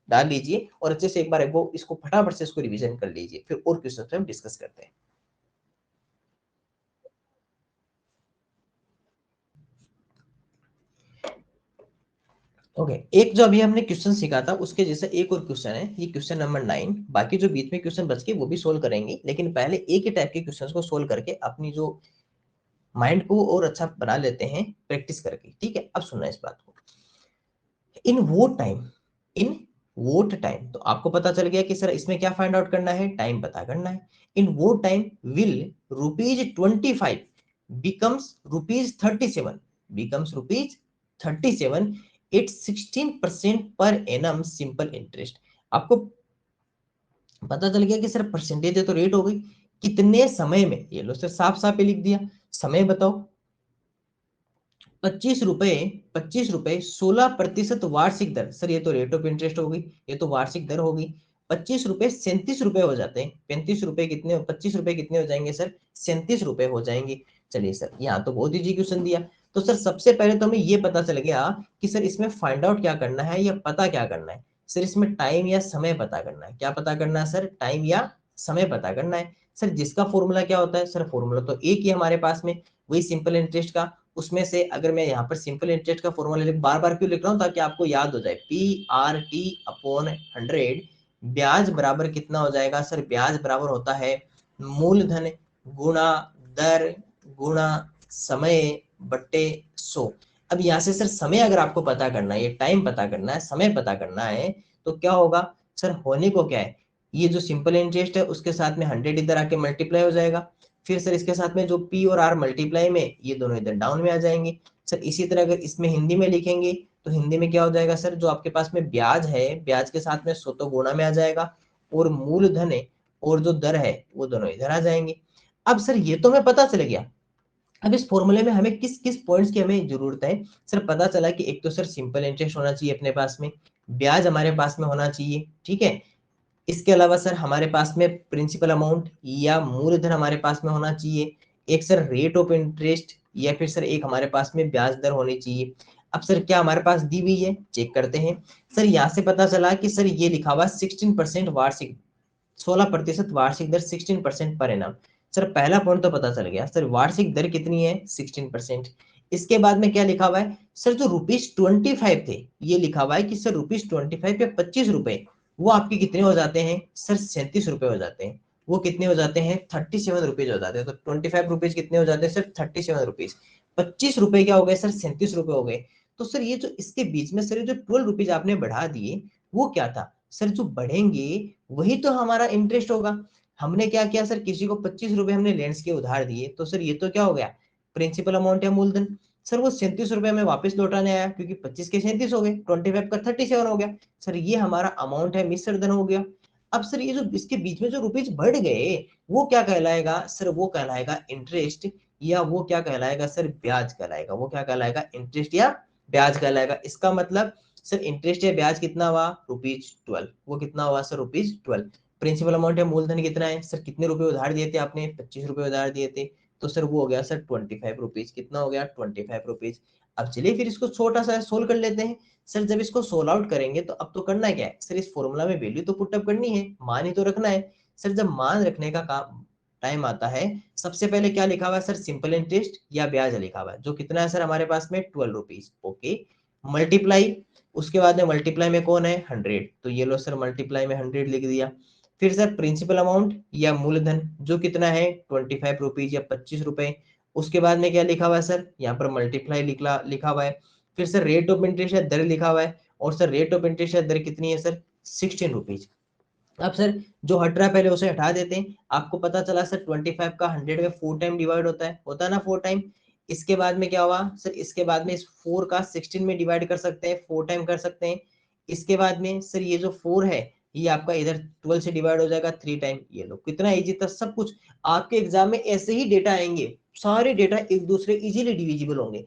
डाल लीजिए और अच्छे से एक बार वो इसको फटाफट से इसको रिवीजन कर लीजिए, फिर और क्वेश्चन पे हम डिस्कस करते हैं। ओके एक जो अभी हमने क्वेश्चन सीखा था उसके जैसा एक और क्वेश्चन है, ये क्वेश्चन नंबर 9। बाकी जो बीच में क्वेश्चन बच गए वो भी सोल्व करेंगे, लेकिन पहले एक ही टाइप के क्वेश्चंस को सोल्व करके अपनी जो माइंड को और अच्छा बना लेते हैं प्रैक्टिस करके, ठीक है। अब सुनना इस बात को, इन what time, in what time, तो आपको पता चल गया कि सर इसमें क्या फाइंड आउट करना है, टाइम पता करना है। In what time will ₹25 becomes ₹37, becomes ₹37 at 16% per annum simple interest. आपको पता चल गया कि सर परसेंटेज है तो रेट हो गई, कितने समय में, ये लो सर साफ साफ लिख दिया, समय बताओ 25 रुपए, 25 रुपए 16% वार्षिक दर, सर ये तो रेट ऑफ इंटरेस्ट हो गई, ये तो वार्षिक दर होगी। 25 रुपए 37 रुपए हो जाते हैं, 35 रुपए कितने, 25 रुपए कितने हो जाएंगे सर 37 रुपए हो जाएंगे। चलिए सर यहाँ तो बहुत इजी क्वेश्चन दिया। तो सर सबसे पहले तो हमें ये पता चल गया कि सर इसमें फाइंड आउट क्या करना है या पता क्या करना है, सर इसमें टाइम या समय पता करना है। क्या पता करना है सर, टाइम या समय पता करना है। सर जिसका फॉर्मूला क्या होता है, सर फॉर्मूला तो एक ही हमारे पास में, वही सिंपल इंटरेस्ट का। उसमें से अगर मैं यहाँ पर सिंपल इंटरेस्ट का फॉर्मूला लिख, बार बार क्यों लिख रहा हूँ ताकि आपको याद हो जाए, PRT/100, ब्याज बराबर कितना हो जाएगा सर, ब्याज बराबर होता है मूलधन गुणा दर गुणा समय बट्टे 100। अब यहाँ से सर समय अगर आपको पता करना है, ये टाइम पता करना है, समय पता करना है, तो क्या होगा सर, होने को क्या है, ये जो सिंपल इंटरेस्ट है उसके साथ में 100 इधर आके मल्टीप्लाई हो जाएगा, फिर सर इसके साथ में जो पी और आर मल्टीप्लाई में ये दोनों इधर डाउन में आ जाएंगे। सर इसी तरह अगर इसमें हिंदी में लिखेंगे तो हिंदी में क्या हो जाएगा सर, जो आपके पास में ब्याज है, ब्याज के साथ में 100 तो गुणा में आ जाएगा, और मूलधन है और जो दर है वो दोनों इधर आ जाएंगे। अब सर ये तो हमें पता चल गया, अब इस फॉर्मूले में हमें किस किस पॉइंट्स की हमें जरूरत है। सर पता चला कि एक तो सर सिंपल इंटरेस्ट होना चाहिए अपने पास में, ब्याज हमारे पास में होना चाहिए, ठीक है। इसके अलावा सर हमारे पास में प्रिंसिपल अमाउंट या मूलधन हमारे पास में होना चाहिए, एक सर रेट ऑफ इंटरेस्ट, या फिर सर एक हमारे पास में ब्याज दर होनी चाहिए। अब सर क्या हमारे पास दी हुई है, चेक करते हैं। सर यहाँ से पता चला कि सर ये लिखा हुआ 16% वार्षिक, 16% वार्षिक दर 16% पर एनम। सर पहला पॉइंट तो पता चल गया, सर वार्षिक दर कितनी है 16%। इसके बाद में क्या लिखा हुआ है सर, जो ₹25 थे, ये लिखा हुआ है कि सर ₹25 या 25 रुपए, वो आपके कितने हो जाते हैं सर 37 रुपए हो जाते हैं, वो कितने हो जाते हैं 37 रुपीज हो जाते हैं। तो 25 रुपीज कितने हो जाते हैं सर 37 रुपीज, 25 रुपए क्या हो गए सर 37 रुपए हो गए। तो सर ये जो इसके बीच में सर ये जो 12 रुपीज आपने बढ़ा दिए वो क्या था सर, जो बढ़ेंगे वही तो हमारा इंटरेस्ट होगा। हमने क्या किया सर, किसी को 25 रुपए हमने लेंस के उधार दिए, तो सर ये तो क्या हो गया प्रिंसिपल अमाउंट या मूलधन। सर वो 37 रुपए में वापस लौटाने आया, क्योंकि 25 के 37 हो गए, 25 का 37 हो गया। सर ये हमारा अमाउंट है, मिश्र धन हो गया। अब सर ये जो इसके बीच में जो रुपीज बढ़ गए वो क्या कहलाएगा सर, वो कहलाएगा इंटरेस्ट, या वो क्या कहलाएगा सर ब्याज कहलाएगा, वो क्या कहलाएगा इंटरेस्ट या ब्याज कहलाएगा। इसका मतलब सर इंटरेस्ट या ब्याज कितना हुआ, ₹12, वो कितना हुआ सर, ₹12। प्रिंसिपल अमाउंट है, मूलधन कितना है सर, कितने रुपए उधार दिए थे आपने, 25 रुपए उधार दिए थे, तो सर वो हो गया सर ₹25। कितना हो गया, ₹25। अब चलिए फिर इसको छोटा सा सोल्व कर लेते हैं। सर जब इसको सोल्व आउट करेंगे तो अब तो करना क्या है सर, इस फॉर्मूला में वैल्यू तो पुटअप करनी है, मान ही तो रखना है। सर जब मान रखने का काम टाइम आता है, सबसे पहले क्या लिखा हुआ है सर, सिंपल इंटरेस्ट या ब्याज लिखा हुआ है, जो कितना है सर हमारे पास में, ₹12। ओके, मल्टीप्लाई, उसके बाद में मल्टीप्लाई में कौन है, 100, तो ये लो सर मल्टीप्लाई में 100 लिख दिया। फिर सर प्रिंसिपल अमाउंट या मूलधन जो कितना है, ₹25 या 25 रुपए। उसके बाद में क्या लिखा हुआ है सर, यहाँ पर मल्टीप्लाई लिखा हुआ है। फिर सर रेट ऑफ इंटरेस्ट या दर लिखा हुआ है, और सर रेट ऑफ इंटरेस्ट या दर कितनी है सर, ₹16। अब सर जो हट रहा है पहले उसे हटा देते हैं। आपको पता चला सर 25 का 100 में 4 टाइम डिवाइड होता है ना 4 टाइम। इसके बाद में क्या हुआ सर, इसके बाद में इस 4 का 16 में डिवाइड कर सकते हैं, 4 टाइम कर सकते हैं। इसके बाद में सर ये जो 4 है, ये आपका इधर 12 से डिवाइड हो जाएगा 3 टाइम। ये लो कितना इजी था सब कुछ। आपके एग्जाम में ऐसे ही डेटा आएंगे, सारे डेटा एक दूसरे इजीली डिविजिबल होंगे,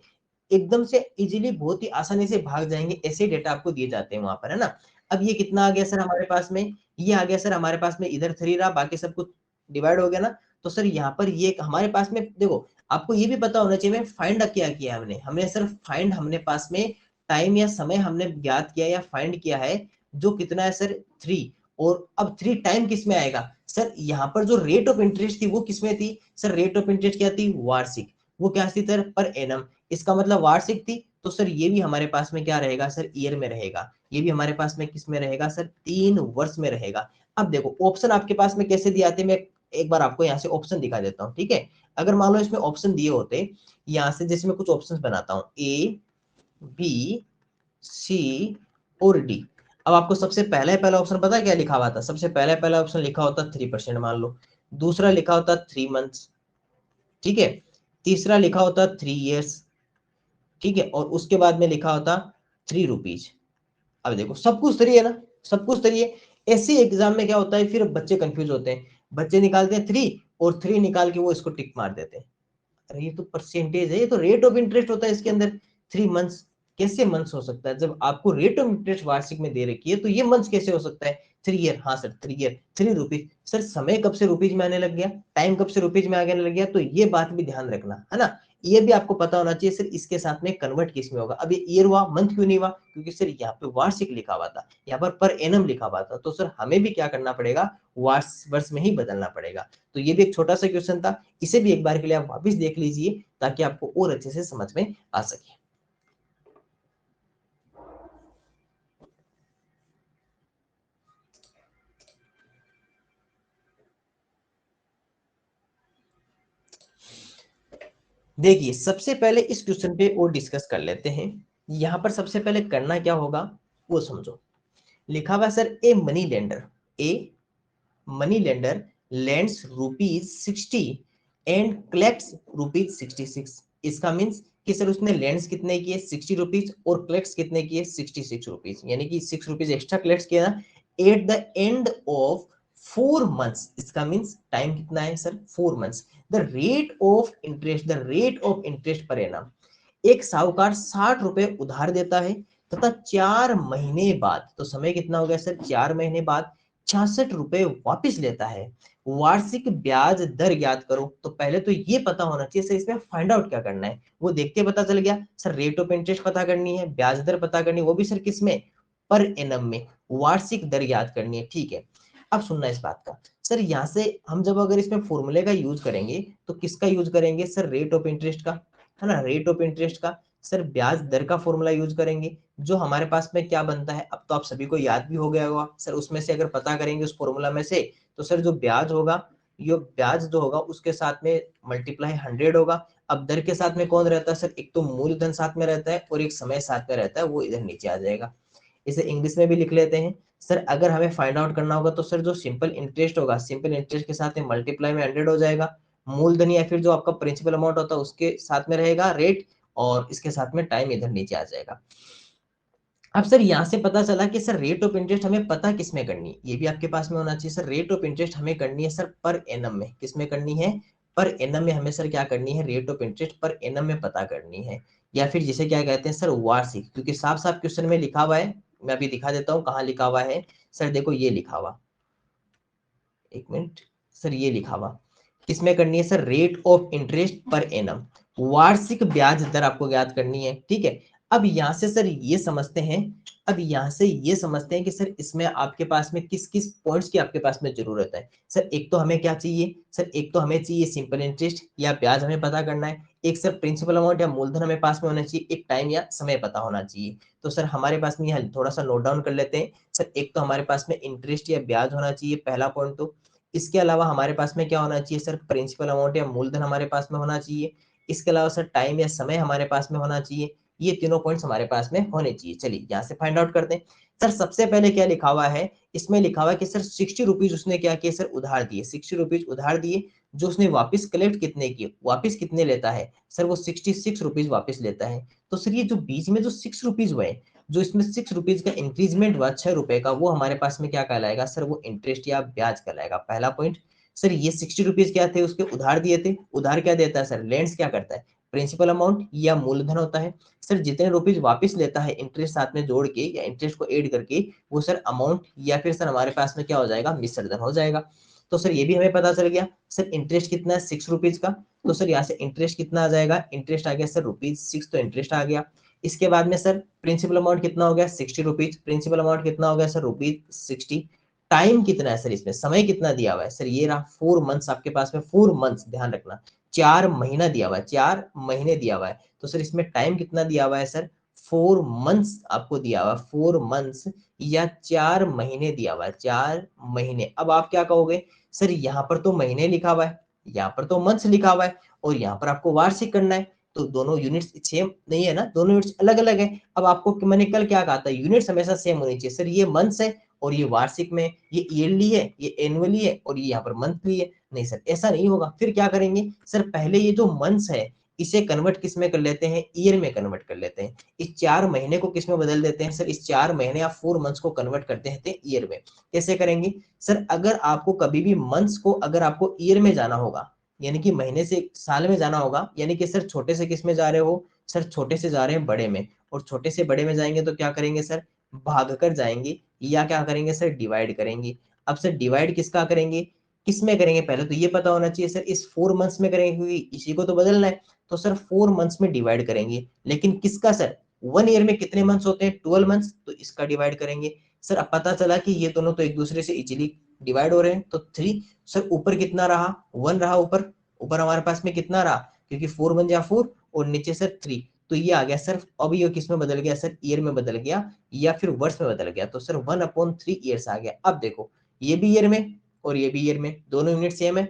एकदम से इजीली, बहुत ही आसानी से भाग जाएंगे, ऐसे डेटा आपको दिए जाते हैं वहां पर, है ना। अब ये कितना आ गया सर हमारे पास में, ये आ गया सर हमारे पास में, इधर 3 रहा, बाकी सब कुछ डिवाइड हो गया ना। तो सर यहाँ पर ये हमारे पास में देखो, आपको ये भी पता होना चाहिए फाइंड क्या किया है हमने, हमने फाइंड, हमने पास में टाइम या समय हमने ज्ञात किया या फाइंड किया है, जो कितना है सर 3। और अब 3 टाइम किस में आएगा सर, यहाँ पर जो रेट ऑफ इंटरेस्ट थी वो किस में थी सर, रेट ऑफ इंटरेस्ट क्या थी, वार्षिक, वो क्या थी सर, पर एनम, इसका मतलब वार्षिक थी। तो सर ये भी हमारे पास में क्या रहेगा सर, ईयर में रहेगा। ये भी हमारे पास में किस में रहेगा सर, 3 वर्ष में रहेगा। अब देखो ऑप्शन आपके पास में कैसे दिए आते हैं, मैं एक बार आपको यहाँ से ऑप्शन दिखा देता हूँ, ठीक है। अगर मान लो इसमें ऑप्शन दिए होते, यहाँ से जैसे मैं कुछ ऑप्शन बनाता हूँ, ए, बी, सी और डी। अब आपको सबसे पहला ऑप्शन पता है क्या लिखा हुआ था, सबसे पहला ऑप्शन लिखा होता 3% मान लो, दूसरा लिखा होता 3 मंथ्स, ठीक है, तीसरा लिखा होता 3 years, ठीक है, और उसके बाद में लिखा होता ₹3। अब देखो सब कुछ सही है ना, सब कुछ सही है। ऐसे एग्जाम में क्या होता है, फिर बच्चे कंफ्यूज होते हैं, बच्चे निकालते हैं 3 और 3 निकाल के वो इसको टिक मार देते हैं, अरे ये तो परसेंटेज है, ये तो रेट ऑफ इंटरेस्ट होता है इसके अंदर, 3 मंथ्स, कैसे मंथ्स हो सकता है, जब आपको रेट ऑफ इंटरेस्ट वार्षिक में दे रखी है तो ये मंथ्स कैसे हो सकता है, 3 ईयर, हाँ सर 3 ईयर, ₹3। सर समय कब से रुपीज में आने लग गया, टाइम कब से रुपीज में आने लग गया, तो ये बात भी ध्यान रखना है ना। ये भी आपको पता होना चाहिए सर, इसके साथ में कन्वर्ट किस में होगा। अब ये ईयर हुआ, मंथ क्यों नहीं हुआ, क्योंकि सर यहाँ पे वार्षिक लिखा हुआ था, यहाँ पर एनम लिखा हुआ था, तो सर हमें भी क्या करना पड़ेगा, वर्ष में ही बदलना पड़ेगा। तो ये भी एक छोटा सा क्वेश्चन था, इसे भी एक बार के लिए आप वापस देख लीजिए ताकि आपको और अच्छे से समझ में आ सके। देखिए सबसे पहले इस क्वेश्चन पे और डिस्कस कर लेते हैं। यहाँ पर सबसे पहले करना क्या होगा वो समझो। लिखा हुआ sir, a money lender lends ₹60 and collects ₹66। इसका मीन्स कि सर उसने लेंड्स कितने किए, ₹60 और कलेक्ट्स कितने किए, ₹66, यानी कि ₹6 एक्स्ट्रा कलेक्ट किया ना at the end of 4 months. इसका मीन्स टाइम कितना है sir, 4 months. The rate of interest per annum, एक साहूकार ₹60 उधार देता है तथा 4 महीने बाद, तो समय कितना हो गया सर, 4 महीने बाद ₹66 वापिस लेता है। वार्षिक ब्याज दर ज्ञात करो। तो पहले तो ये पता होना चाहिए सर, इसमें फाइंड आउट क्या करना है, वो देखते पता चल गया सर, रेट ऑफ इंटरेस्ट पता करनी है, ब्याज दर पता करनी है, वो भी सर किस में, पर एनम में, वार्षिक दर ज्ञात करनी है, ठीक है। अब सुनना इस बात का सर, यहाँ से हम जब अगर इसमें फॉर्मूले का यूज करेंगे तो किसका यूज करेंगे सर, रेट ऑफ इंटरेस्ट का, है ना, रेट ऑफ इंटरेस्ट का। सर ब्याज दर का फॉर्मूला यूज करेंगे, जो हमारे पास में क्या बनता है, अब तो आप सभी को याद भी हो गया होगा सर, उसमें से अगर पता करेंगे उस फॉर्मूला में से, तो सर जो ब्याज होगा, ये ब्याज जो होगा उसके साथ में मल्टीप्लाई 100 होगा। अब दर के साथ में कौन रहता है सर, एक तो मूलधन साथ में रहता है और एक समय साथ में रहता है, वो इधर नीचे आ जाएगा। इसे इंग्लिश में भी लिख लेते हैं सर, अगर हमें फाइंड आउट करना होगा तो सर जो सिंपल इंटरेस्ट होगा, सिंपल इंटरेस्ट के साथ में मल्टीप्लाई में 100 हो जाएगा, मूलधन या फिर जो आपका प्रिंसिपल अमाउंट होता है उसके साथ में रहेगा रेट, और इसके साथ में टाइम इधर नीचे आ जाएगा। अब सर यहाँ से पता चला कि सर रेट ऑफ इंटरेस्ट हमें पता किस में करनी है, ये भी आपके पास में होना चाहिए सर, रेट ऑफ इंटरेस्ट हमें करनी है सर पर एनम में, किस में करनी है, पर एनम में हमें सर क्या करनी है, rate of interest per annum में पता करनी है, या फिर जिसे क्या कहते हैं सर, वार्षिक, क्योंकि साफ साफ क्वेश्चन में लिखा हुआ है। मैं अभी दिखा देता हूँ कहाँ लिखा हुआ है सर, देखो ये लिखा हुआ, एक मिनट सर, ये लिखा हुआ किसमें करनी है sir, rate of interest per annum, वार्षिक ब्याज दर आपको ज्ञात करनी है, ठीक है। अब यहाँ से सर ये समझते हैं, अब यहाँ से ये समझते हैं कि सर इसमें आपके पास में किस किस पॉइंट्स की आपके पास में जरूरत है सर। एक तो हमें क्या चाहिए सर, एक तो हमें चाहिए सिंपल इंटरेस्ट या ब्याज हमें पता करना है, एक सर प्रिंसिपल अमाउंट या मूलधन हमें पास में होना चाहिए, एक टाइम या समय पता होना चाहिए। तो सर हमारे पास में यहाँ थोड़ा सा नोट डाउन कर लेते हैं सर। एक तो हमारे पास में इंटरेस्ट या ब्याज होना चाहिए, पहला पॉइंट। तो इसके अलावा हमारे पास में क्या होना चाहिए सर, प्रिंसिपल अमाउंट या मूलधन हमारे पास में होना चाहिए। इसके अलावा सर टाइम या समय हमारे पास में होना चाहिए। ये तीनों पॉइंट्स हमारे पास में होने चाहिए। चलिए यहाँ से फाइंड आउट करते हैं सर। सबसे पहले क्या लिखा हुआ है, इसमें लिखा हुआ है कि सर 60 रुपीज उसने क्या किया सर, उधार दिए, 60 रुपीज उधार दिए। जो उसने वापस कलेक्ट कितने किए, वापस कितने लेता है सर, वो 66 रुपीज वापस लेता है। तो सर ये जो बीच में जो 6 रुपीज हुए, जो इसमें 6 रुपीज का इंक्रीजमेंट हुआ 6 रुपए का, वो हमारे पास में क्या कहलाएगा सर, वो इंटरेस्ट या ब्याज कहलाएगा, पहला पॉइंट। सर ये 60 रुपीज क्या थे, उसके उधार दिए थे। उधार क्या देता है सर, लेंड्स क्या करता है, प्रिंसिपल अमाउंट या मूलधन होता है। सर जितने रुपीज वापस लेता है इंटरेस्ट साथ में जोड़ के या इंटरेस्ट को ऐड करके, वो सर अमाउंट या फिर सर हमारे पास में क्या हो जाएगा, मिश्रधन हो जाएगा। तो सर ये भी हमें पता चल गया सर, इंटरेस्ट कितना है 6 रुपीज का। तो सर यहाँ से इंटरेस्ट कितना आ जाएगा, इंटरेस्ट आ गया सर ₹6, तो इंटरेस्ट आ गया। इसके बाद में सर प्रिंसिपल अमाउंट कितना हो गया, 60 रुपीज, प्रिंसिपल अमाउंट कितना हो गया सर, ₹60। टाइम कितना है सर, इसमें समय कितना दिया हुआ है सर, ये रहा 4 मंथ्स आपके पास में, 4 मंथ्स ध्यान रखना, 4 महीना दिया हुआ है, 4 महीने दिया हुआ है। तो सर इसमें टाइम कितना दिया हुआ है सर, 4 मंथ्स आपको दिया हुआ है, 4 मंथ्स या 4 महीने दिया हुआ है, 4 महीने। अब आप क्या कहोगे सर, यहाँ पर तो महीने लिखा हुआ है, यहाँ पर तो मंथ्स लिखा हुआ है, और यहाँ पर आपको वार्षिक करना है, तो दोनों यूनिट्स सेम नहीं है ना, दोनों यूनिट्स अलग अलग है। अब आपको मैंने कल क्या कहा था, यूनिट्स हमेशा सेम होनी चाहिए सर। ये मंथ्स है और ये वार्षिक में, ये ईयरली है, ये एनुअली है, और ये यहाँ पर मंथली है। नहीं सर, ऐसा नहीं होगा। फिर क्या करेंगे सर, पहले ये जो मंथ्स है इसे कन्वर्ट किस में कर लेते हैं, ईयर में कन्वर्ट कर लेते हैं। इस 4 महीने को किस में बदल देते हैं सर, इस 4 महीने या 4 मंथ्स को कन्वर्ट करते हैं ईयर में। कैसे करेंगे सर, अगर आपको कभी भी मंथ्स को अगर आपको ईयर में जाना होगा, यानी कि महीने से साल में जाना होगा, यानी कि सर छोटे से किस में जा रहे हो सर, छोटे से जा रहे हैं बड़े में, और छोटे से बड़े में जाएंगे तो क्या करेंगे सर, भाग कर जाएंगे, या क्या करेंगे सर, डिवाइड करेंगे। अब सर डिवाइड किसका करेंगे, किस में करेंगे, पहले तो ये पता होना चाहिए सर, इस 4 मंथ्स में करेंगे क्योंकि इसी को तो बदलना है। तो सर 4 मंथ्स में डिवाइड करेंगे, लेकिन किसका सर, 1 ईयर में कितने मंथ्स होते हैं, 12 मंथ्स, तो इसका डिवाइड करेंगे। सर अब पता चला कि ये दोनों तो एक दूसरे से इजीली डिवाइड हो रहे हैं, तो 3। सर ऊपर कितना रहा, 1 रहा, ऊपर ऊपर हमारे पास में कितना रहा, क्योंकि 4 1 जा 4, और नीचे सर 3, तो ये आ गया सर। अब ये किस में बदल गया सर, ईयर में बदल गया या फिर वर्ष में बदल गया, तो सर 1/3 ईयर्स आ गया। अब देखो ये भी ईयर में और ये भी ईयर में, दोनों यूनिट सेम है।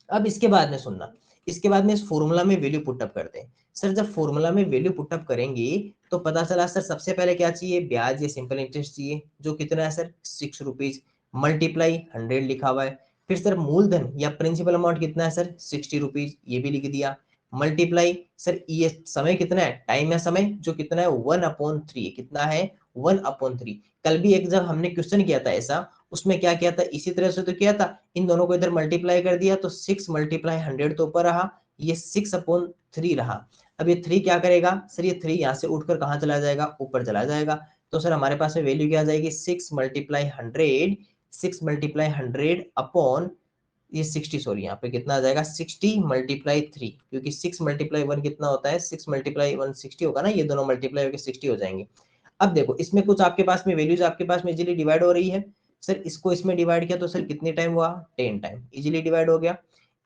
अब इसके बाद में सुनना, इसके बाद में इस फॉर्मूला में वैल्यू पुटअप करते हैं सर। जब फॉर्मूला में वैल्यू पुटअप करेंगे तो पता चला सर, सबसे पहले क्या चाहिए, ब्याज या सिंपल इंटरेस्ट चाहिए, जो कितना है सर, 6 रुपीज, मल्टीप्लाई 100 लिखा हुआ है। फिर सर मूलधन या प्रिंसिपल अमाउंट कितना है सर, 60 रुपीज, ये भी लिख दिया। मल्टीप्लाई सर ये समय कितना है, टाइम या समय, जो कितना है 1/3, कितना है 1/3। कल भी एक जब हमने क्वेश्चन किया था ऐसा, उसमें क्या किया था, इसी तरह से तो किया था, इन दोनों को इधर मल्टीप्लाई कर दिया, तो 6 × 100 तो ऊपर रहा, ये 6/3 रहा। अब ये 3 क्या करेगा सर, ये 3 यहाँ से उठकर कहाँ चला जाएगा, ऊपर चला जाएगा। तो सर हमारे पास में वैल्यू क्या आ जाएगी, 6 × 100, 6 × 100 अपॉन ये 60, सॉरी यहाँ पे कितना आ जाएगा, 60 × 3, क्योंकि 6 × 1 कितना होता है, 6 × 1 60 होगा ना, ये दोनों मल्टीप्लाई होकर 60 हो जाएंगे। अब देखो इसमें कुछ आपके पास में वैल्यूज आपके पास में इजीली डिवाइड हो रही है सर। इसको इसमें डिवाइड किया तो सर कितने टाइम हुआ, 10 टाइम, इजीली डिवाइड हो गया।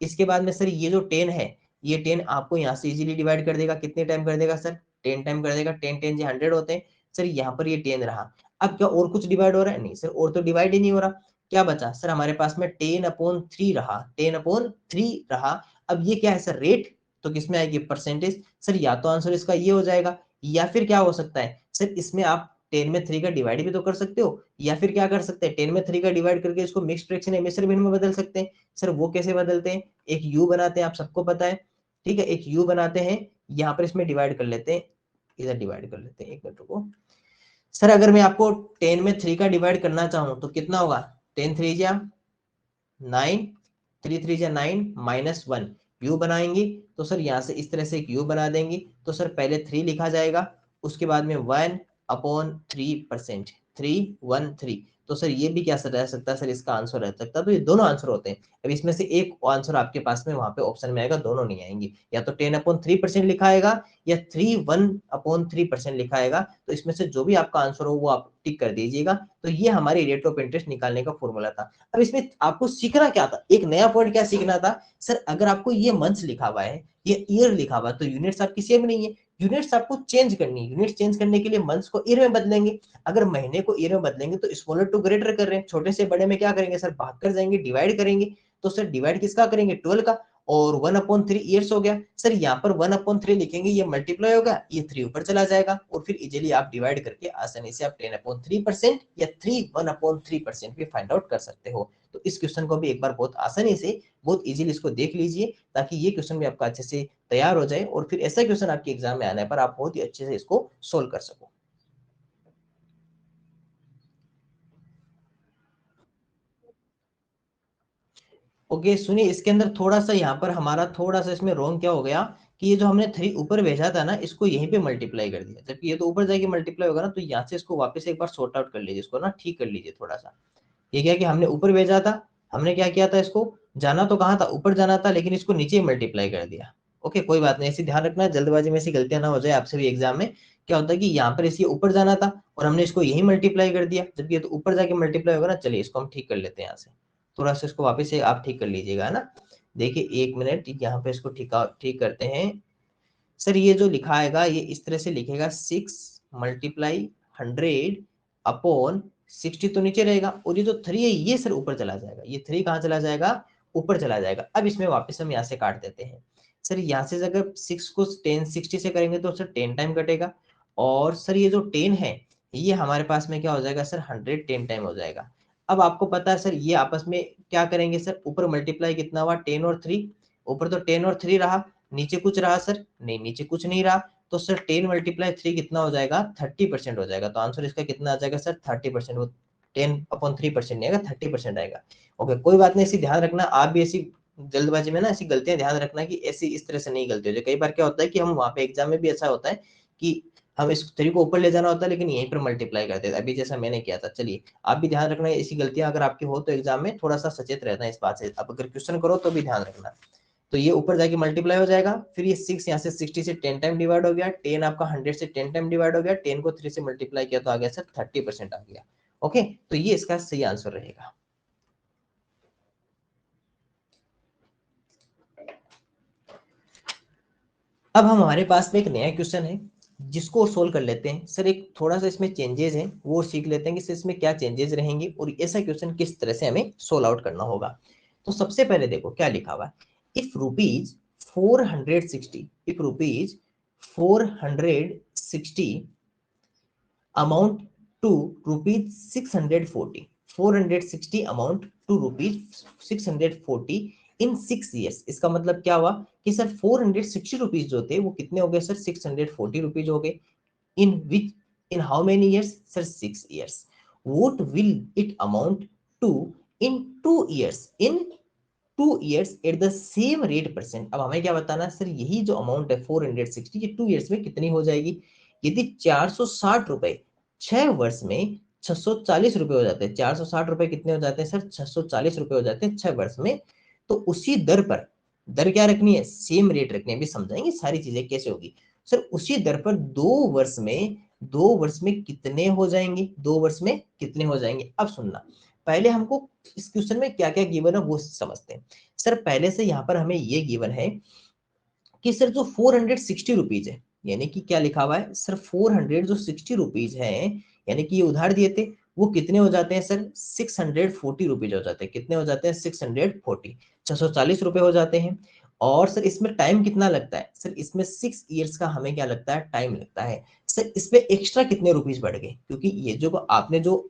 इसके बाद में सर ये जो 10 है, ये 10 आपको यहाँ से इजीली डिवाइड कर देगा, कितने टाइम कर देगा सर, 10 टाइम कर देगा। 10 10 जो 100 होते हैं सर, यहाँ पर ये 10 रहा। अब क्या और कुछ डिवाइड हो रहा है, नहीं सर, और तो डिवाइड ही नहीं हो रहा। क्या बचा सर, हमारे पास में 10/3 रहा, 10/3 रहा। अब ये क्या है सर, रेट, तो किसमें आएगी, परसेंटेज। सर या तो आंसर इसका ये हो जाएगा, या फिर क्या हो सकता है सर, इसमें आप 10 में 3 का डिवाइड भी तो कर सकते हो, या फिर क्या कर सकते हैं, 10 में 3 का डिवाइड करके इसको मिक्स्ड फ्रैक्शन या मेजरमेंट में बदल सकते हैं। सर वो कैसे बदलते हैं, एक यू बनाते हैं, आप सबको पता है, ठीक है, एक यू बनाते हैं, यहाँ पर इसमें डिवाइड कर लेते हैं, इधर डिवाइड कर लेते हैं, एक मिनट रुको सर। अगर मैं आपको 10 में 3 का डिवाइड करना चाहूँ तो कितना होगा, 10 3 जा 9, 3 3 जा 9 -1 u बनाएंगे तो सर यहाँ से इस तरह से एक u बना देंगे। तो सर पहले 3 लिखा जाएगा, उसके बाद में 1/3%, 313। तो सर ये भी क्या सर रह सकता है सर, इसका आंसर रह सकता है। तो ये दोनों आंसर होते हैं। अब इसमें से एक आंसर आपके पास में वहां पे ऑप्शन में आएगा, दोनों नहीं आएंगे। या तो 10/3% लिखा आएगा या 31/3% लिखा आएगा। तो इसमें से जो भी आपका आंसर हो वो आप टिक कर दीजिएगा। तो ये हमारी रेट ऑफ इंटरेस्ट निकालने का फॉर्मूला था। अब इसमें आपको सीखना क्या था, एक नया पॉइंट क्या सीखना था सर, अगर आपको ये मंथ्स लिखा हुआ है, ये ईयर लिखा हुआ है, तो यूनिट्स आपकी सेम नहीं है। यूनिट्स आपको चेंज करनी है। यूनिट्स चेंज करने के लिए मंथ्स को ईयर में बदलेंगे। अगर महीने को ईयर में बदलेंगे तो स्मॉलर टू ग्रेटर कर रहे हैं, छोटे से बड़े में क्या करेंगे सर, भाग कर जाएंगे, डिवाइड करेंगे। तो सर डिवाइड किसका करेंगे, 12 का, और 1/3 ईयर्स हो गया सर। यहाँ पर 1/3 लिखेंगे, ये मल्टीप्लाई होगा, ये 3 ऊपर चला जाएगा, और फिर इजीली आप डिवाइड करके आसानी से आप 10/3% या 1/3% भी फाइंड आउट कर सकते हो। तो इस क्वेश्चन को भी एक बार बहुत आसानी से, बहुत इजीली इसको देख लीजिए, ताकि ये क्वेश्चन भी आपका अच्छे से तैयार हो जाए, और फिर ऐसा क्वेश्चन आपके एग्जाम में आने पर आप बहुत ही अच्छे से इसको सोल्व कर सको। ओके सुनिए, इसके अंदर थोड़ा सा यहाँ पर हमारा थोड़ा सा इसमें रॉन्ग क्या हो गया कि ये जो हमने 3 ऊपर भेजा था ना, इसको यहीं पे मल्टीप्लाई कर दिया, जबकि ये तो ऊपर जाके मल्टीप्लाई होगा ना। तो यहाँ से इसको वापस एक बार सॉर्ट आउट कर लीजिए, इसको ना ठीक कर लीजिए थोड़ा सा। ये क्या कि हमने ऊपर भेजा था, हमने क्या किया था, इसको जाना तो कहाँ था, ऊपर जाना था, लेकिन इसको नीचे मल्टीप्लाई कर दिया। ओके कोई बात नहीं, ऐसी ध्यान रखना, जल्दबाजी में ऐसी गलतियां ना हो जाए आपसे भी एग्जाम में। क्या होता है कि यहाँ पर इसी ऊपर जाना था और हमने इसको यही मल्टीप्लाई कर दिया, जबकि ये तो ऊपर जाके मल्टीप्लाई होगा ना। चलिए इसको हम ठीक कर लेते हैं यहाँ से, थोड़ा सा इसको वापस से आप ठीक कर लीजिएगा, है ना। देखिए 1 मिनट, यहाँ पे इसको ठीक करते हैं। सर ये जो लिखा आएगा, ये इस तरह से लिखेगा, 6 × 100/60 तो नीचे रहेगा, और ये जो 3 है ये सर ऊपर चला जाएगा। ये 3 कहाँ चला जाएगा, ऊपर चला जाएगा। अब इसमें वापस हम यहाँ से काट देते हैं। सर यहाँ से अगर 6 को 10/60 से करेंगे तो सर 10 टाइम कटेगा, और सर ये जो 10 है ये हमारे पास में क्या हो जाएगा सर, 100 10 टाइम हो जाएगा। अब आपको पता है सर, ये आपस में क्या करेंगे सर, ऊपर मल्टीप्लाई कितना हुआ, 10 और 3। ऊपर तो 10 और 3 रहा, नीचे कुछ रहा सर, नहीं नीचे कुछ नहीं रहा। तो सर 10 × 3 कितना हो जाएगा, 30% हो जाएगा। तो आंसर इसका कितना आ जाएगा सर, 30%। वो 10/3% नहीं आएगा, 30% आएगा। ओके कोई बात नहीं, ऐसी ध्यान रखना आप भी, ऐसी जल्दबाजी में ना ऐसी गलतियां ध्यान रखना कि ऐसी इस तरह से नहीं गलती हो जाए। कई बार क्या होता है कि हम वहां पे एग्जाम में भी ऐसा होता है कि हम इस 3 को ऊपर ले जाना होता है, लेकिन यहीं पर मल्टीप्लाई करते हैं, अभी जैसा मैंने किया था। चलिए आप भी ध्यान रखना, ऐसी गलतियां अगर आपकी हो तो एग्जाम में थोड़ा सा सचेत रहना इस बात से। अब अगर क्वेश्चन करो तो भी ध्यान रखना। तो ये ऊपर जाके मल्टीप्लाई हो जाएगा, फिर ये 6 यहाँ से 60 से 10 टाइम डिवाइड हो गया, 10 आपका 100 से 10 टाइम डिवाइड हो गया, 10 को 3 से मल्टीप्लाई किया तो आ गया सर 30% आ गया। ओके तो ये इसका सही आंसर रहेगा। अब हम हमारे पास में एक नया क्वेश्चन है, जिसको सोल्व कर लेते हैं। सर एक थोड़ा सा इसमें चेंजेस है, वो सीख लेते हैं कि इसमें क्या चेंजेस रहेंगे और ऐसा क्वेश्चन किस तरह से हमें सोल्व आउट करना होगा। तो सबसे पहले देखो क्या लिखा हुआ है, if rupees 460, if rupees 460 amount to rupees 640, 460 amount to rupees 640 in 6 years। इसका मतलब क्या हुआ कि सर 460 रुपीज जो थे वो कितने हो गए सर, 640 रुपीज हो गए। In which, in how many years sir, 6 years। what will it amount to in 2 years, in 2 years at the same rate %। अब हमें क्या बताना है सर, यही जो अमाउंट है 460, ये 2 years में कितनी हो जाएगी। यदि 460 रुपए 6 वर्ष में 640 रुपए हो जाते हैं, 460 रुपए कितने हो जाते हैं सर, 640 रुपए हो जाते हैं 6 वर्ष में। तो उसी दर पर, दर क्या रखनी है, सेम रेट रखनी है। अभी समझाएंगे सारी चीजें कैसे होगी। सर उसी दर पर 2 वर्ष में, 2 वर्ष में कितने हो जाएंगे, 2 वर्ष में कितने हो जाएंगे। अब सुनना, पहले हमको इस क्वेश्चन में क्या क्या गिवन है वो समझते हैं। सर पहले से यहाँ पर हमें ये गिवन है कि सर जो 460 रुपीज है, यानी कि क्या लिखा हुआ है सर, 400 जो 60 रुपीज है, यानी कि ये उधार दिए थे, वो कितने हो जाते हैं सर, 640 रुपीज हो जाते हैं। कितने हो जाते हैं, 640, 640 रुपए हो जाते हैं। और सर इसमें टाइम कितना लगता है सर, इसमें 6 ईयर्स का हमें क्या लगता है, टाइम लगता है। सर इसमें एक्स्ट्रा कितने रुपीज बढ़ गए, क्योंकि ये जो आपने जो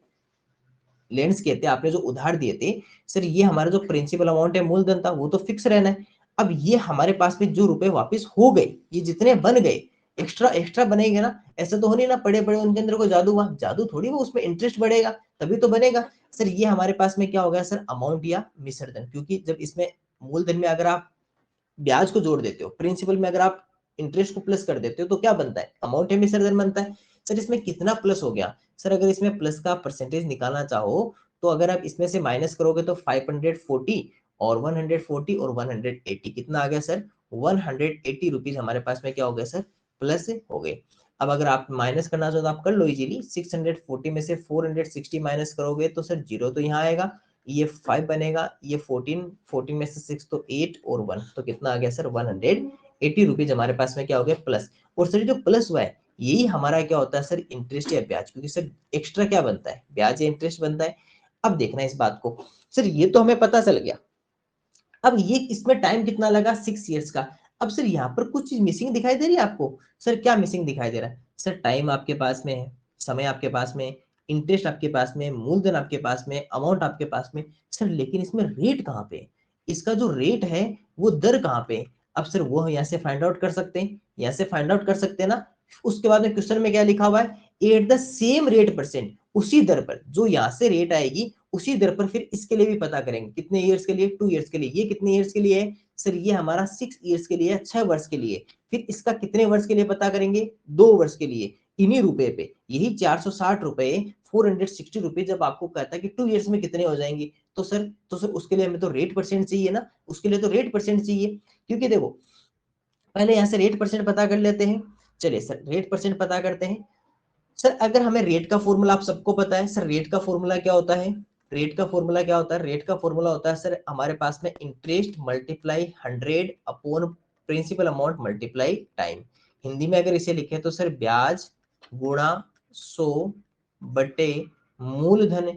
लेंस किए थे, आपने जो उधार दिए थे सर, ये हमारा जो प्रिंसिपल अमाउंट है, मूलधन था, वो तो फिक्स रहना है। अब ये हमारे पास में जो रुपए वापस हो गए, ये जितने बन गए, एक्स्ट्रा एक्स्ट्रा बनेंगे ना। ऐसा तो हो नहीं ना, पड़े पड़े उनके अंदर कोई जादू हुआ, जादू थोड़ी वो, उसमें इंटरेस्ट बढ़ेगा तभी तो बनेगा। सर ये हमारे पास में क्या हो गया सर, अमाउंट या मिश्रधन, क्योंकि जब इसमें मूलधन में अगर आप ब्याज को जोड़ देते हो, प्रिंसिपल में अगर आप इंटरेस्ट को प्लस कर देते हो तो क्या बनता है, अमाउंट या मिश्रधन बनता है। सर इसमें कितना प्लस हो गया, सर अगर इसमें प्लस का परसेंटेज निकालना चाहो तो अगर आप इसमें से माइनस करोगे तो 540 और 140 और 180 कितना आ गया सर, 180 रुपीज हमारे पास में क्या हो गया सर, प्लस हो गए। अब अगर आप माइनस करना चाहो तो आप कर लो इजीली, 640 में से 460 माइनस करोगे तो सर जीरो तो यहाँ आएगा, ये 5 बनेगा, ये 14, 14 में से 6 तो 8 और 1 तो कितना आ गया सर, 180 रुपीज हमारे पास में क्या हो गया, प्लस। और सर जो प्लस हुआ है यही हमारा क्या होता है सर, इंटरेस्ट या ब्याज, क्योंकि सर एक्स्ट्रा क्या बनता है, ब्याज या इंटरेस्ट बनता है। अब देखना इस बात को, सर ये तो हमें पता चल गया। अब ये इसमें टाइम कितना लगा, 6 ईयर्स का। अब सर यहाँ पर कुछ चीज मिसिंग दिखाई दे रही है आपको, सर क्या मिसिंग दिखाई दे रहा है, सर टाइम आपके पास में है, समय आपके पास में, इंटरेस्ट आपके पास में, मूलधन आपके पास में, अमाउंट आपके पास में, सर लेकिन इसमें रेट कहाँ पे, इसका जो रेट है वो दर कहाँ पे। अब सर वो यहाँ से फाइंड आउट कर सकते हैं, यहाँ से फाइंड आउट कर सकते हैं ना। उसके बाद में क्वेश्चन में क्या लिखा हुआ है, eight the same rate percent, उसी दर पर जो यहाँ से रेट आएगी उसी दर पर फिर इसके लिए भी पता करेंगे, कितने ईयर्स के लिए, 2 ईयर्स के लिए। ये कितने ईयर्स के लिए है सर, ये हमारा 6 ईयर्स के लिए है, 6 वर्ष के लिए। फिर इसका कितने वर्ष के लिए पता करेंगे, 2 वर्ष के लिए, इन्हीं रुपए पे, यही 460 रुपए, 460 रुपए जब आपको कहता है कि 2 ईयर्स में कितने हो जाएंगे, तो सर उसके लिए हमें तो रेट परसेंट चाहिए ना, उसके लिए तो रेट परसेंट चाहिए। क्योंकि देखो पहले यहाँ से रेट परसेंट पता कर लेते हैं, चलिए सर रेट परसेंट पता करते हैं। सर अगर हमें रेट का फॉर्मूला आप सबको पता है, सर रेट का फॉर्मूला क्या होता है, रेट का फॉर्मूला क्या होता है, रेट का फॉर्मूला होता है सर हमारे पास में interest multiply 100 upon principal amount multiply time. Hindi में अगर इसे लिखे तो सर ब्याज गुणा 100 बटे मूलधन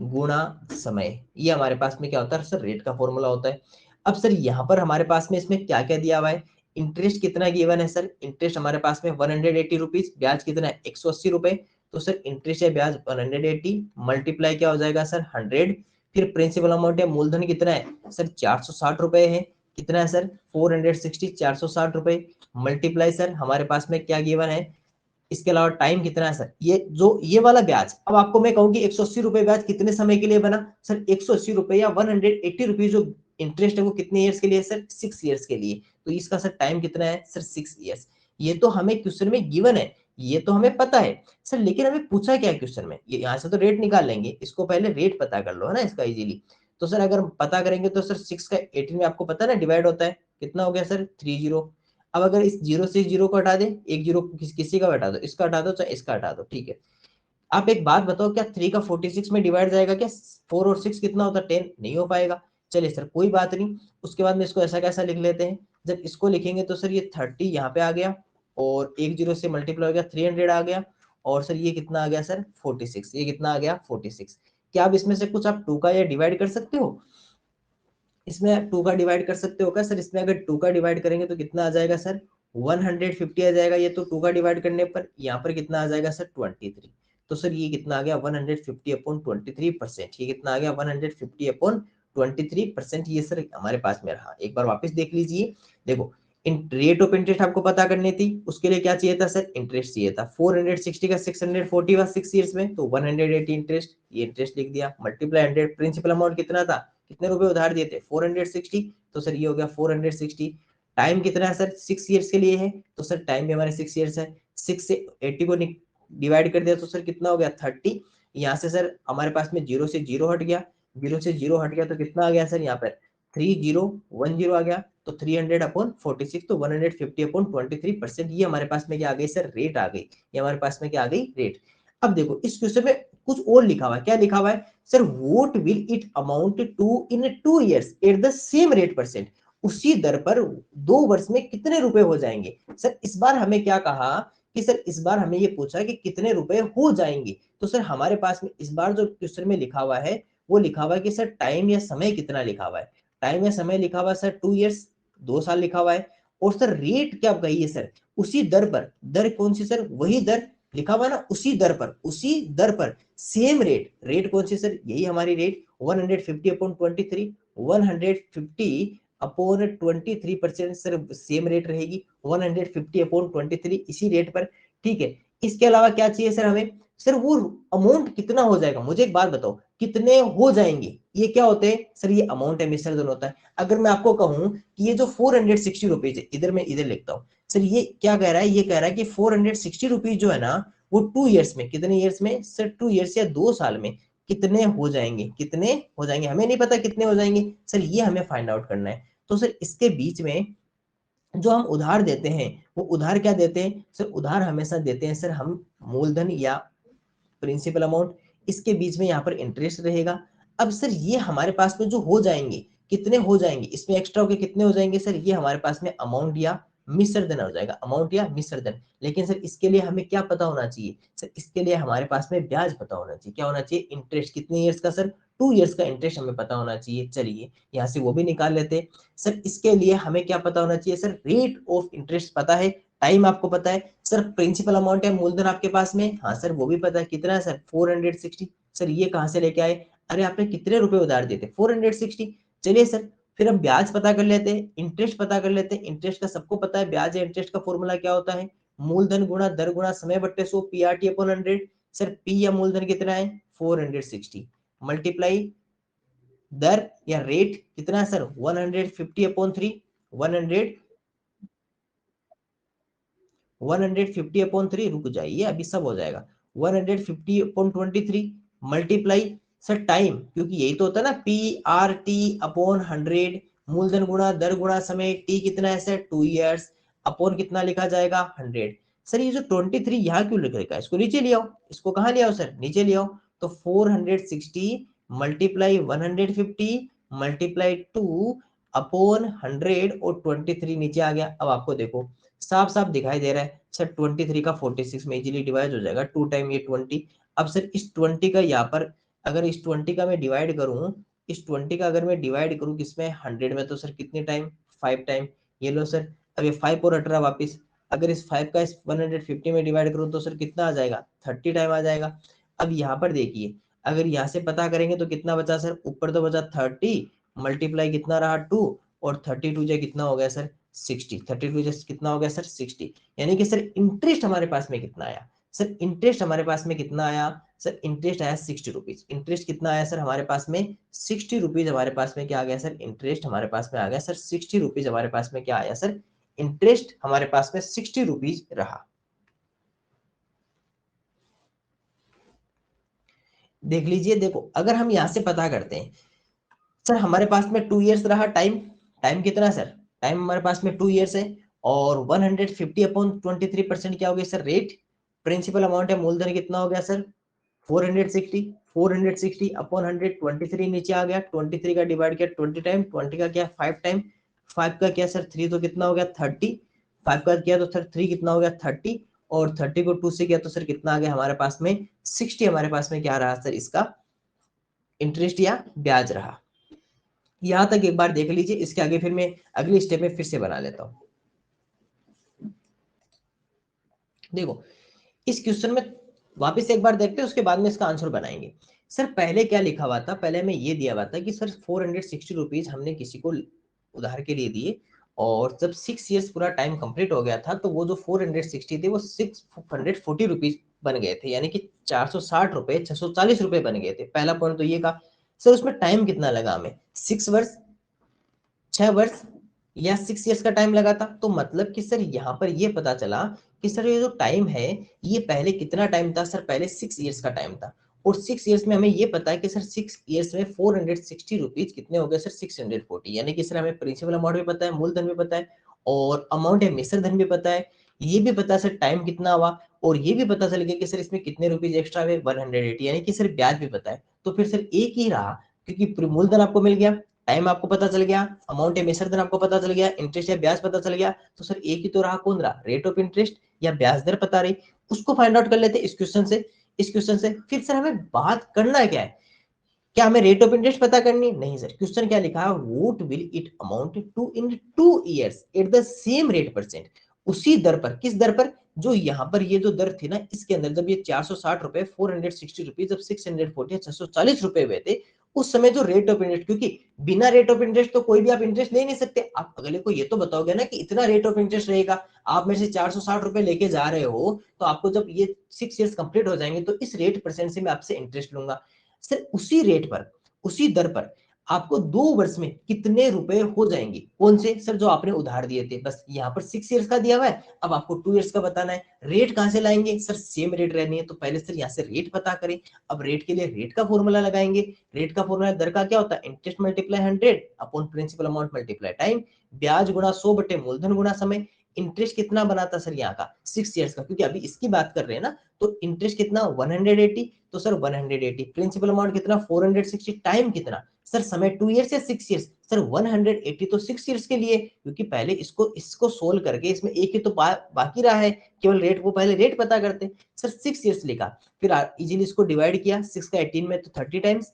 गुणा समय, ये हमारे पास में क्या होता है सर, रेट का फॉर्मूला होता है। अब सर यहाँ पर हमारे पास में इसमें क्या क्या दिया हुआ है, इंटरेस्ट कितना गिवन है सर, इंटरेस्ट हमारे पास में 180 रुपीज, ब्याज कितना है 180 रुपए, तो सर इंटरेस्ट है ब्याज 180 मल्टीप्लाई क्या हो जाएगा सर 100। फिर प्रिंसिपल अमाउंट है, मूलधन कितना है सर 460 रुपए है, कितना है सर 460, 460 रुपए मल्टीप्लाई सर हमारे पास में क्या गिवन है, इसके अलावा टाइम कितना है सर, ये जो ये वाला ब्याज, अब आपको मैं कहूंगी 180 रुपए ब्याज कितने समय के लिए बना सर, 180 रुपए या 180 रुपीज जो इंटरेस्ट है वो कितने ईयर्स के लिए सर, 6 ईयर्स के लिए। तो इसका सर टाइम कितना है सर, 6 ईयर्स। ये तो हमें क्वेश्चन में गिवन है, ये तो हमें पता है सर, लेकिन हमें पूछा क्या है क्वेश्चन में, ये यहाँ से तो रेट निकाल लेंगे, इसको पहले रेट पता कर लो है ना इसका इजीली। तो सर अगर पता करेंगे तो सर 6 का 18 में आपको पता है ना डिवाइड होता है, कितना हो गया सर 30। अब अगर इस जीरो से जीरो को हटा दे, एक जीरो किसी का हटा दो, इसका हटा दो चाहे इसका हटा दो, ठीक है। आप एक बात बताओ, क्या 3 का 46 में डिवाइड जाएगा क्या, 4 और 6 कितना होता है 10, नहीं हो पाएगा। चलिए सर कोई बात नहीं, उसके बाद में इसको ऐसा कैसा लिख लेते हैं, जब इसको लिखेंगे तो सर ये 30 यहाँ पे आ गया, और एक जीरो से मल्टीप्लाई हो गया 300 आ गया, और सर ये कितना आ गया सर 46, ये कितना आ गया 46। क्या आप इसमें से कुछ आप 2 का या डिवाइड कर सकते हो, इसमें 2 का डिवाइड कर सकते हो क्या सर, इसमें अगर 2 का डिवाइड करेंगे तो कितना आ जाएगा सर 150 आ जाएगा, ये तो 2 का डिवाइड करने पर यहाँ पर कितना आ जाएगा सर 23। तो सर ये कितना आ गया 150 अपॉन 23%, ये कितना आ गया 150 अपॉन 23%, ये सर हमारे पास में रहा। एक बार वापस देख लीजिए, देखो रेट ऑफ इंटरेस्ट आपको पता करनी थी, उसके लिए क्या चाहिए था सर, इंटरेस्ट चाहिए था, 460 का 640 हुआ 6 ईयर्स में, तो 180 इंटरेस्ट, ये इंटरेस्ट लिख दिया, मल्टीप्लाई 100, प्रिंसिपल अमाउंट कितना था, कितने रुपए उधार दिए थे 460, तो सर ये हो गया 460। टाइम कितना है सर 6 ईयर्स के लिए है, तो सर टाइम भी हमारे 6 ईयर्स है, 6 से 80 को डिवाइड कर दिया तो सर कितना हो गया 30। यहाँ से सर हमारे पास में जीरो से जीरो हट गया, जीरो से जीरो हट गया तो कितना आ गया सर यहाँ पर 3010 आ गया, तो 300 अपॉन 46, तो 150 अपॉन 23%, ये हमारे पास में क्या आ गई सर, रेट आ गई, ये हमारे पास में क्या आ गई, रेट। अब देखो इस क्वेश्चन में कुछ और लिखा हुआ है, क्या लिखा हुआ है sir, what will it amount to in 2 years at the same rate percent, उसी दर पर 2 वर्ष में कितने रुपए हो जाएंगे। सर इस बार हमें क्या कहा कि सर इस बार हमें ये पूछा कि कितने रुपए हो जाएंगे, तो सर हमारे पास में इस बार जो क्वेश्चन में लिखा हुआ है वो लिखा हुआ है कि सर टाइम या समय कितना लिखा हुआ है, टाइम या समय लिखा हुआ है सर 2 ईयर्स, 2 साल लिखा हुआ है। और सर रेट क्या कही है सर, उसी दर पर, दर कौन सी सर, वही दर लिखा हुआ है ना, उसी दर पर, उसी दर पर सेम रेट, रेट कौन सी सर, यही हमारी rate 150 upon 23, 150 upon 23% sir same rate रहेगी, 150 अपॉन 23 इसी रेट पर, ठीक है। इसके अलावा क्या चाहिए सर हमें, सर वो अमाउंट कितना हो जाएगा, मुझे एक बात बताओ, कितने हो जाएंगे, ये क्या होते हैं सर, ये अमाउंट है, मिश्र धन होता है। अगर मैं आपको कहूं कि ये जो 460 रुपीज है, इधर मैं इधर लिखता हूं सर, ये क्या कह रहा है, ये कह रहा है कि 460 रुपीज जो है ना, वो 2 ईयर्स में, कितने ईयर्स में सर, 2 ईयर्स या 2 साल में कितने हो जाएंगे, कितने हो जाएंगे, हमें नहीं पता कितने हो जाएंगे सर, ये हमें फाइंड आउट करना है। तो सर इसके बीच में जो हम उधार देते हैं, वो उधार क्या देते हैं सर, उधार हमेशा देते हैं सर हम मूलधन या प्रिंसिपल अमाउंट, इसके बीच में यहाँ पर इंटरेस्ट रहेगा। अब सर ये हमारे पास में जो हो जाएंगे, कितने हो जाएंगे, इसमें एक्स्ट्रा होके कितने हो जाएंगे सर, ये हमारे पास में अमाउंट या मिश्र धन हो जाएगा, अमाउंट या मिश्र धन। लेकिन सर इसके लिए हमें क्या पता होना चाहिए सर, इसके लिए हमारे पास में ब्याज पता होना चाहिए, क्या होना चाहिए, इंटरेस्ट, कितने ईयर्स का सर, 2 ईयर्स का इंटरेस्ट हमें पता होना चाहिए। चलिए यहाँ से वो भी निकाल लेते। सर इसके लिए हमें क्या पता होना चाहिए सर, रेट ऑफ इंटरेस्ट पता है, टाइम आपको पता है सर, प्रिंसिपल अमाउंट है मूलधन आपके पास में, हाँ सर वो भी पता है, कितना है सर 460। सर ये कहां से लेके आए, अरे आपने कितने रुपए उधार दिए थे 460। चलिए सर फिर हम ब्याज पता कर लेते हैं, इंटरेस्ट पता कर लेते हैं, इंटरेस्ट का सबको पता है, ब्याज या इंटरेस्ट का फॉर्मूला क्या होता है, मूलधन गुणा दर गुणा समय बट्टे 100, पीआरटी अपॉन 100। सर पी या मूलधन कितना है 460, मल्टीप्लाई दर या रेट कितना है सर 150 अपॉन 3, 100 150 अपॉन 3, रुक जाइए अभी सब हो जाएगा, 150 अपॉन 23 मल्टीप्लाई सर टाइम, क्योंकि यही तो होता है ना, पी आर टी अपॉन 100, मूलधन गुणा दर गुणा समय, टी कितना है सर 2 ईयर्स, अपॉन कितना लिखा जाएगा 100। सर ये जो 23 यहाँ क्यों लिख रखा है, इसको नीचे ले आओ, इसको कहाँ ले आओ सर, नीचे ले आओ। तो 460 मल्टीप्लाई 150 मल्टीप्लाई 2 अपॉन 100 और 23 नीचे आ गया। अब आपको देखो साफ साफ दिखाई दे रहा है सर, 23 का 46 में इजीली डिवाइड हो जाएगा, 2 टाइम ये 20। अब सर इस 20 का यहाँ पर, अगर इस 20 का मैं डिवाइड करूं, इस 20 का अगर मैं डिवाइड करूं किसमें 100 में, तो सर कितने टाइम 5 टाइम। ये लो सर, अब ये 5 और 18 वापिस, अगर इस 5 का इस 150 में डिवाइड करूं तो सर कितना आ जाएगा 30 टाइम आ जाएगा। अब यहाँ पर देखिए, अगर यहाँ से पता करेंगे तो कितना बचा सर, ऊपर तो बचा 30 मल्टीप्लाई कितना रहा 2, और 32 जो कितना हो गया सर 60, 32 जैसे कितना हो गया सर 60। यानी कि सर इंटरेस्ट हमारे पास में कितना आया सर, इंटरेस्ट हमारे पास में कितना आया सर, इंटरेस्ट आया 60 रुपीज। इंटरेस्ट कितना आया सर हमारे पास में 60 रुपीज, हमारे पास में क्या आ गया सर, इंटरेस्ट हमारे पास में आ गया सर 60 रुपीज, हमारे पास में क्या आया सर, इंटरेस्ट हमारे पास में 60 रुपीज रहा। देख लीजिए, देखो अगर हम यहां से पता करते हैं सर, हमारे पास में 2 ईयर्स रहा टाइम, टाइम कितना सर, टाइम हमारे पास में 2 ईयर्स है, और 150 अपॉन 23% क्या हो गया सर, रेट, प्रिंसिपल अमाउंट है मूलधन कितना हो गया सर 460, 460 अपॉन 100, 23 नीचे आ गया, 23 का डिवाइड किया 20 टाइम, 20 का क्या 5 टाइम, 5 का क्या सर 3, तो कितना हो गया 30, 5 का किया तो सर 3 कितना हो गया 30, और 30 को 2 से किया तो सर कितना आ गया हमारे पास में 60, हमारे पास में क्या रहा सर, इसका इंटरेस्ट या ब्याज रहा। यहां तक एक बार देख लीजिए, इसके आगे फिर मैं अगली स्टेप में फिर से बना लेता हूं। देखो इस क्वेश्चन में वापस एक बार देखते हैं, उसके बाद में इसका आंसर बनाएंगे। सर पहले क्या लिखा हुआ था, पहले हमें ये दिया हुआ था कि सर 460 रुपीज हमने किसी को उधार के लिए दिए, और जब 6 ईयर्स पूरा टाइम कंप्लीट हो गया था, तो वो जो 460 थे वो 640 रुपीज बन गए थे, यानी कि 460 रुपए 640 रुपए बन गए थे। पहला पॉइंट तो ये का सर, उसमें टाइम कितना लगा हमें, 6 वर्ष, 6 वर्ष या 6 ईयर्स का टाइम लगा था। तो मतलब कि सर यहाँ पर ये पता चला कि सर ये जो टाइम है, ये पहले कितना टाइम था सर, पहले 6 ईयर्स का टाइम था, और 6 ईयर्स में हमें ये पता है कि सर 6 ईयर्स में 460 रुपीज कितने हो गए सर 640, यानी कि सर हमें प्रिंसिपल अमाउंट भी पता है, मूलधन भी पता है, और अमाउंट है मिश्र धन भी पता है, ये भी पता है सर टाइम कितना हुआ, और ये भी पता चल गया कि सर इसमें कितने रुपीज एक्स्ट्रा हुए 180, यानी कि सर ब्याज भी पता है। तो फिर सर एक ही रहा, क्योंकि मूलधन आपको मिल गया, टाइम आपको पता चल गया, अमाउंट या मिश्र धन आपको पता चल गया, इंटरेस्ट या ब्याज पता चल गया, तो सर एक ही तो रहा, कौन रहा, रेट ऑफ इंटरेस्ट या ब्याज दर पता रही। उसको फाइंड आउट कर लेते इस क्वेश्चन से, इस क्वेश्चन से फिर सर हमें बात करना क्या है, क्या हमें रेट ऑफ इंटरेस्ट पता करनी, नहीं सर, क्वेश्चन क्या लिखा है, what will it amount to in 2 years at the same rate percent, उसी दर पर, किस दर पर, जो यहाँ पर ये जो दर थी ना, इसके अंदर जब ये 460 रुपए 460 रुपीज जब 640 640 रुपए हुए थे, उस समय जो रेट ऑफ इंटरेस्ट, क्योंकि बिना रेट ऑफ इंटरेस्ट तो कोई भी आप इंटरेस्ट ले नहीं सकते। आप अगले को ये तो बताओगे ना कि इतना रेट ऑफ इंटरेस्ट रहेगा, आप मेरे से 460 रुपए लेके जा रहे हो, तो आपको जब ये 6 ईयर्स कंप्लीट हो जाएंगे तो इस रेट परसेंट से मैं आपसे इंटरेस्ट लूंगा। सर उसी रेट पर, उसी दर पर आपको 2 वर्ष में कितने रुपए हो जाएंगे? कौन से? सर जो आपने उधार दिए थे। बस यहाँ पर 6 ईयर्स का दिया हुआ है, अब आपको 2 ईयर्स का बताना है। रेट कहां से लाएंगे? सर सेम रेट रहनी है तो पहले सर यहाँ से रेट पता करें। अब रेट के लिए रेट का फॉर्मूला लगाएंगे। रेट का फॉर्मूला दर का क्या होता है? Interest multiply 100 upon principal amount multiply time, ब्याज गुणा 100 बटे मूलधन गुणा समय। इंटरेस्ट कितना बनाता सर यहाँ का? 6 ईयर्स का, क्योंकि अभी इसकी बात कर रहे हैं ना, तो इंटरेस्ट कितना? 180, तो सर 180, प्रिंसिपल अमाउंट कितना? 460, टाइम कितना? सर समय 2 ईयर्स या 6 ईयर्स? सर 180 तो 6 ईयर्स के लिए, क्योंकि पहले इसको इसको सोल्व करके इसमें एक ही तो बाकी रहा है, केवल रेट, वो पहले रेट पता करते। सर 6 ईयर्स लिखा, फिर इजीली इसको डिवाइड किया, 6 का 18 में तो 30 टाइम्स,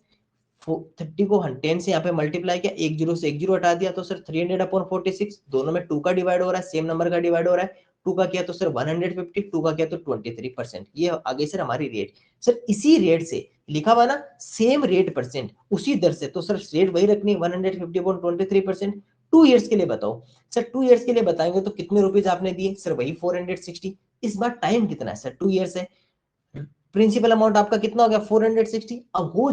30 को 10 से यहाँ पे मल्टीप्लाई किया, एक जीरो से एक जीरो हटा दिया, तो सर 300 अपॉन 46, दोनों में 2 का डिवाइड हो रहा है, सेम नंबर का डिवाइड हो रहा है। 2 का किया तो सर 150, 2 का किया तो 23%। ये आगे सर हमारी रेट। सर इसी रेट से लिखा हुआ ना, सेम रेट परसेंट, उसी दर से, तो सर रेट वही रखनी है 150 अपॉन 23%। 2 ईयर्स के लिए बताओ। सर 2 ईयर्स के लिए बताएंगे तो कितने रुपीज आपने दिए? सर वही 460। इस बार टाइम कितना है? सर 2 ईयर्स है। प्रिंसिपल अमाउंट आपका कितना हो गया? 460। अब हो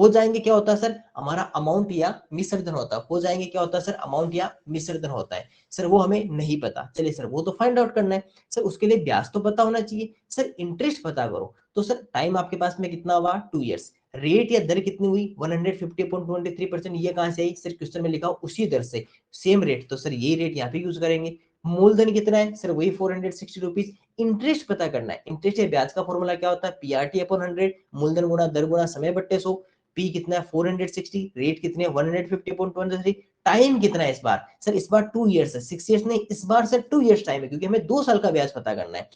जाएंगे क्या होता है सर? हमारा अमाउंट या मिश्रधन होता है। हो जाएंगे क्या होता है सर? अमाउंट या मिश्रधन होता है। सर वो हमें नहीं पता, चलिए सर वो तो फाइंड आउट करना है। सर उसके लिए ब्याज तो पता होना चाहिए। सर इंटरेस्ट पता करो, तो सर टाइम आपके पास में कितना हुआ? 2 ईयर्स। रेट या दर कितनी हुई? 150/23%। ये कहां से आई? सर क्वेश्चन में लिखा उसी दर से, सेम रेट, तो सर यही रेट यहाँ पे यूज करेंगे। मूलधन कितना है? सर वही 460 रुपीज। इंटरेस्ट पता करना है। इंटरेस्ट या ब्याज का फॉर्मूला क्या होता है? पीआरटी अपॉन 100, मूलधन गुणा दर गुणा समय बट्टे 100। पी कितना है? 460, रेट कितने? 150/23। टाइम कितना है इस बार? सर इस बार 2 ईयर्स है, 6 ईयर्स नहीं, इस बार सर 2 ईयर्स टाइम है, क्योंकि हमें 2 साल का ब्याज पता करना है।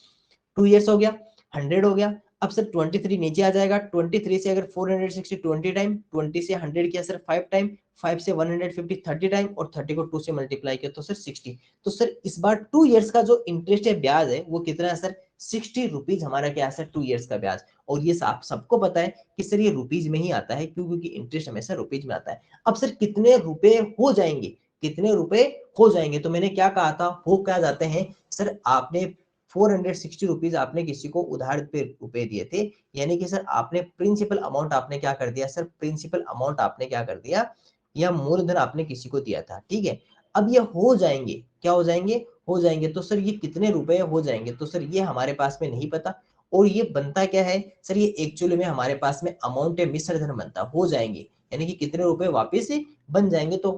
2 ईयर्स हो गया, 100 हो गया। अब सर 23 नीचे आ जाएगा, 23 से अगर 460 20 टाइम, 20 से 100 किया सर 5 टाइम, 5 से 150 30 टाइम, और 30 को 2 से मल्टीप्लाई किया तो सर 60। तो सर इस बार 2 ईयर्स का जो इंटरेस्ट है, ब्याज है, वो कितना है सर? 60 रुपीज हमारा क्या है सर? 2 ईयर्स का ब्याज। और ये आप सबको पता है कि सर ये रुपीज में ही आता है, क्यों? क्योंकि इंटरेस्ट हमेशा रुपीज में आता है। अब सर कितने रुपए हो जाएंगे? कितने रुपए हो जाएंगे? तो मैंने क्या कहा था, हो क्या जाते हैं सर? आपने 460 रुपीज आपने किसी को उधार पे रुपए दिए थे, यानी कि सर आपने प्रिंसिपल अमाउंट आपने क्या कर दिया सर? प्रिंसिपल अमाउंट आपने क्या कर दिया, या मूलधन आपने किसी को दिया था, ठीक है। अब ये हो जाएंगे, क्या हो जाएंगे? हो जाएंगे। तो सर ये कितने रुपए हो जाएंगे? तो सर ये हमारे पास में नहीं पता। और ये बनता क्या है सर? ये एक्चुअली में हमारे पास में अमाउंट है, मिश्रधन बनता हो जाएंगे, यानी कि कितने रुपए वापिस बन जाएंगे, तो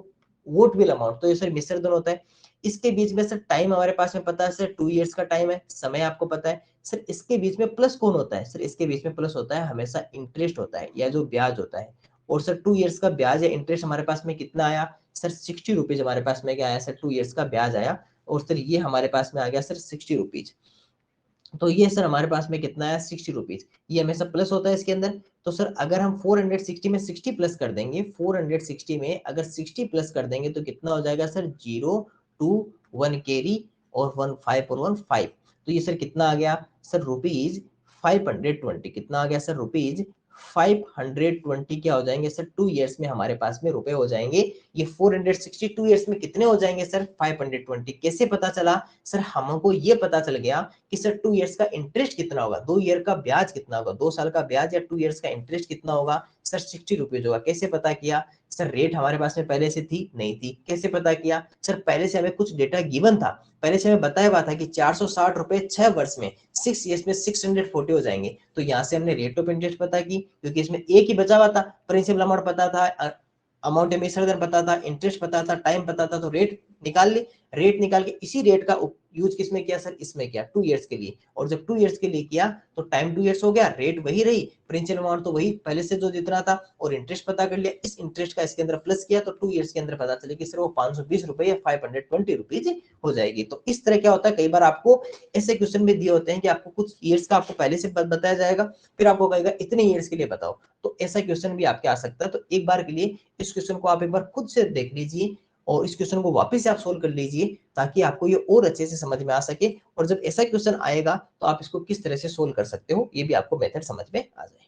वोट विल अमाउंट, तो ये सर मिश्रधन होता है। इसके बीच में सर टाइम हमारे पास में पता है सर, 2 ईयर्स का टाइम है, समय आपको पता है। सर इसके बीच में प्लस कौन होता है? सर इसके बीच में प्लस होता है हमेशा इंटरेस्ट होता है, या जो ब्याज होता है। और सर 2 ईयर्स का ब्याज या इंटरेस्ट हमारे पास में कितना आया सर? 60 रुपीज हमारे पास में क्या आया सर? 2 ईयर्स का ब्याज आया। और सर ये हमारे पास में आ गया सर 60 रुपीज। तो ये सर हमारे पास में कितना है? 60 रुपीज। ये हमेशा प्लस होता है इसके अंदर। तो सर अगर हम 460 में 60 प्लस कर देंगे, 460 में अगर 60 प्लस कर देंगे तो कितना हो जाएगा सर? 0 2 1 कैरी, और 1 5 और 1 5। तो ये सर कितना आ गया सर? रुपीज 520। कितना आ गया सर? रुपीज 520 क्या हो जाएंगे सर? 2 ईयर्स में हमारे पास में रुपए हो जाएंगे। ये 462 ईयर्स में कितने हो जाएंगे सर? 520। कैसे पता चला सर? हमको ये पता चल गया कि सर 2 ईयर्स का इंटरेस्ट कितना होगा, 2 ईयर का ब्याज कितना होगा, 2 साल का ब्याज या 2 ईयर्स का इंटरेस्ट कितना होगा सर? 60 रुपीज होगा। कैसे पता किया सर? रेट हमारे पास में पहले से थी? नहीं थी। कैसे पता किया सर? पहले से हमें कुछ डेटा गिवन था, पहले से हमें बताया हुआ था कि 460 रुपए 6 वर्ष में, 6 ईयर्स में 640 हो जाएंगे। तो यहाँ से हमने रेट ऑफ इंटरेस्ट पता की, क्योंकि इसमें एक ही बचा हुआ था, प्रिंसिपल अमाउंट पता था, अमाउंट मिश्रधन पता था, इंटरेस्ट पता था, टाइम पता था, तो रेट निकाल ली। रेट निकाल के इसी रेट का यूज किसमें किया सर? इसमें किया, 2 ईयर्स के लिए। और जब 2 ईयर्स के लिए किया तो टाइम 2 ईयर्स हो गया, रेट वही रही, प्रिंसिपल अमाउंट तो वही पहले से जो जितना था, और इंटरेस्ट पता कर लिया। इस इंटरेस्ट का इसके अंदर प्लस किया, तो 2 ईयर्स के अंदर पता चले कि सर वो 520 रुपए या 520 रुपीज हो जाएगी। तो इस तरह क्या होता है, कई बार आपको ऐसे क्वेश्चन में दिए होते हैं कि आपको कुछ ईयर्स का आपको पहले से बताया जाएगा, फिर आपको कहेगा इतने ईयर्स के लिए बताओ। तो ऐसा क्वेश्चन भी आपके आ सकता है। तो एक बार के लिए इस क्वेश्चन को आप एक बार खुद से देख लीजिए, और इस क्वेश्चन को वापस से आप सोल्व कर लीजिए, ताकि आपको ये और अच्छे से समझ में आ सके। और जब ऐसा क्वेश्चन आएगा तो आप इसको किस तरह से सोल्व कर सकते हो, ये भी आपको मेथड समझ में आ जाए।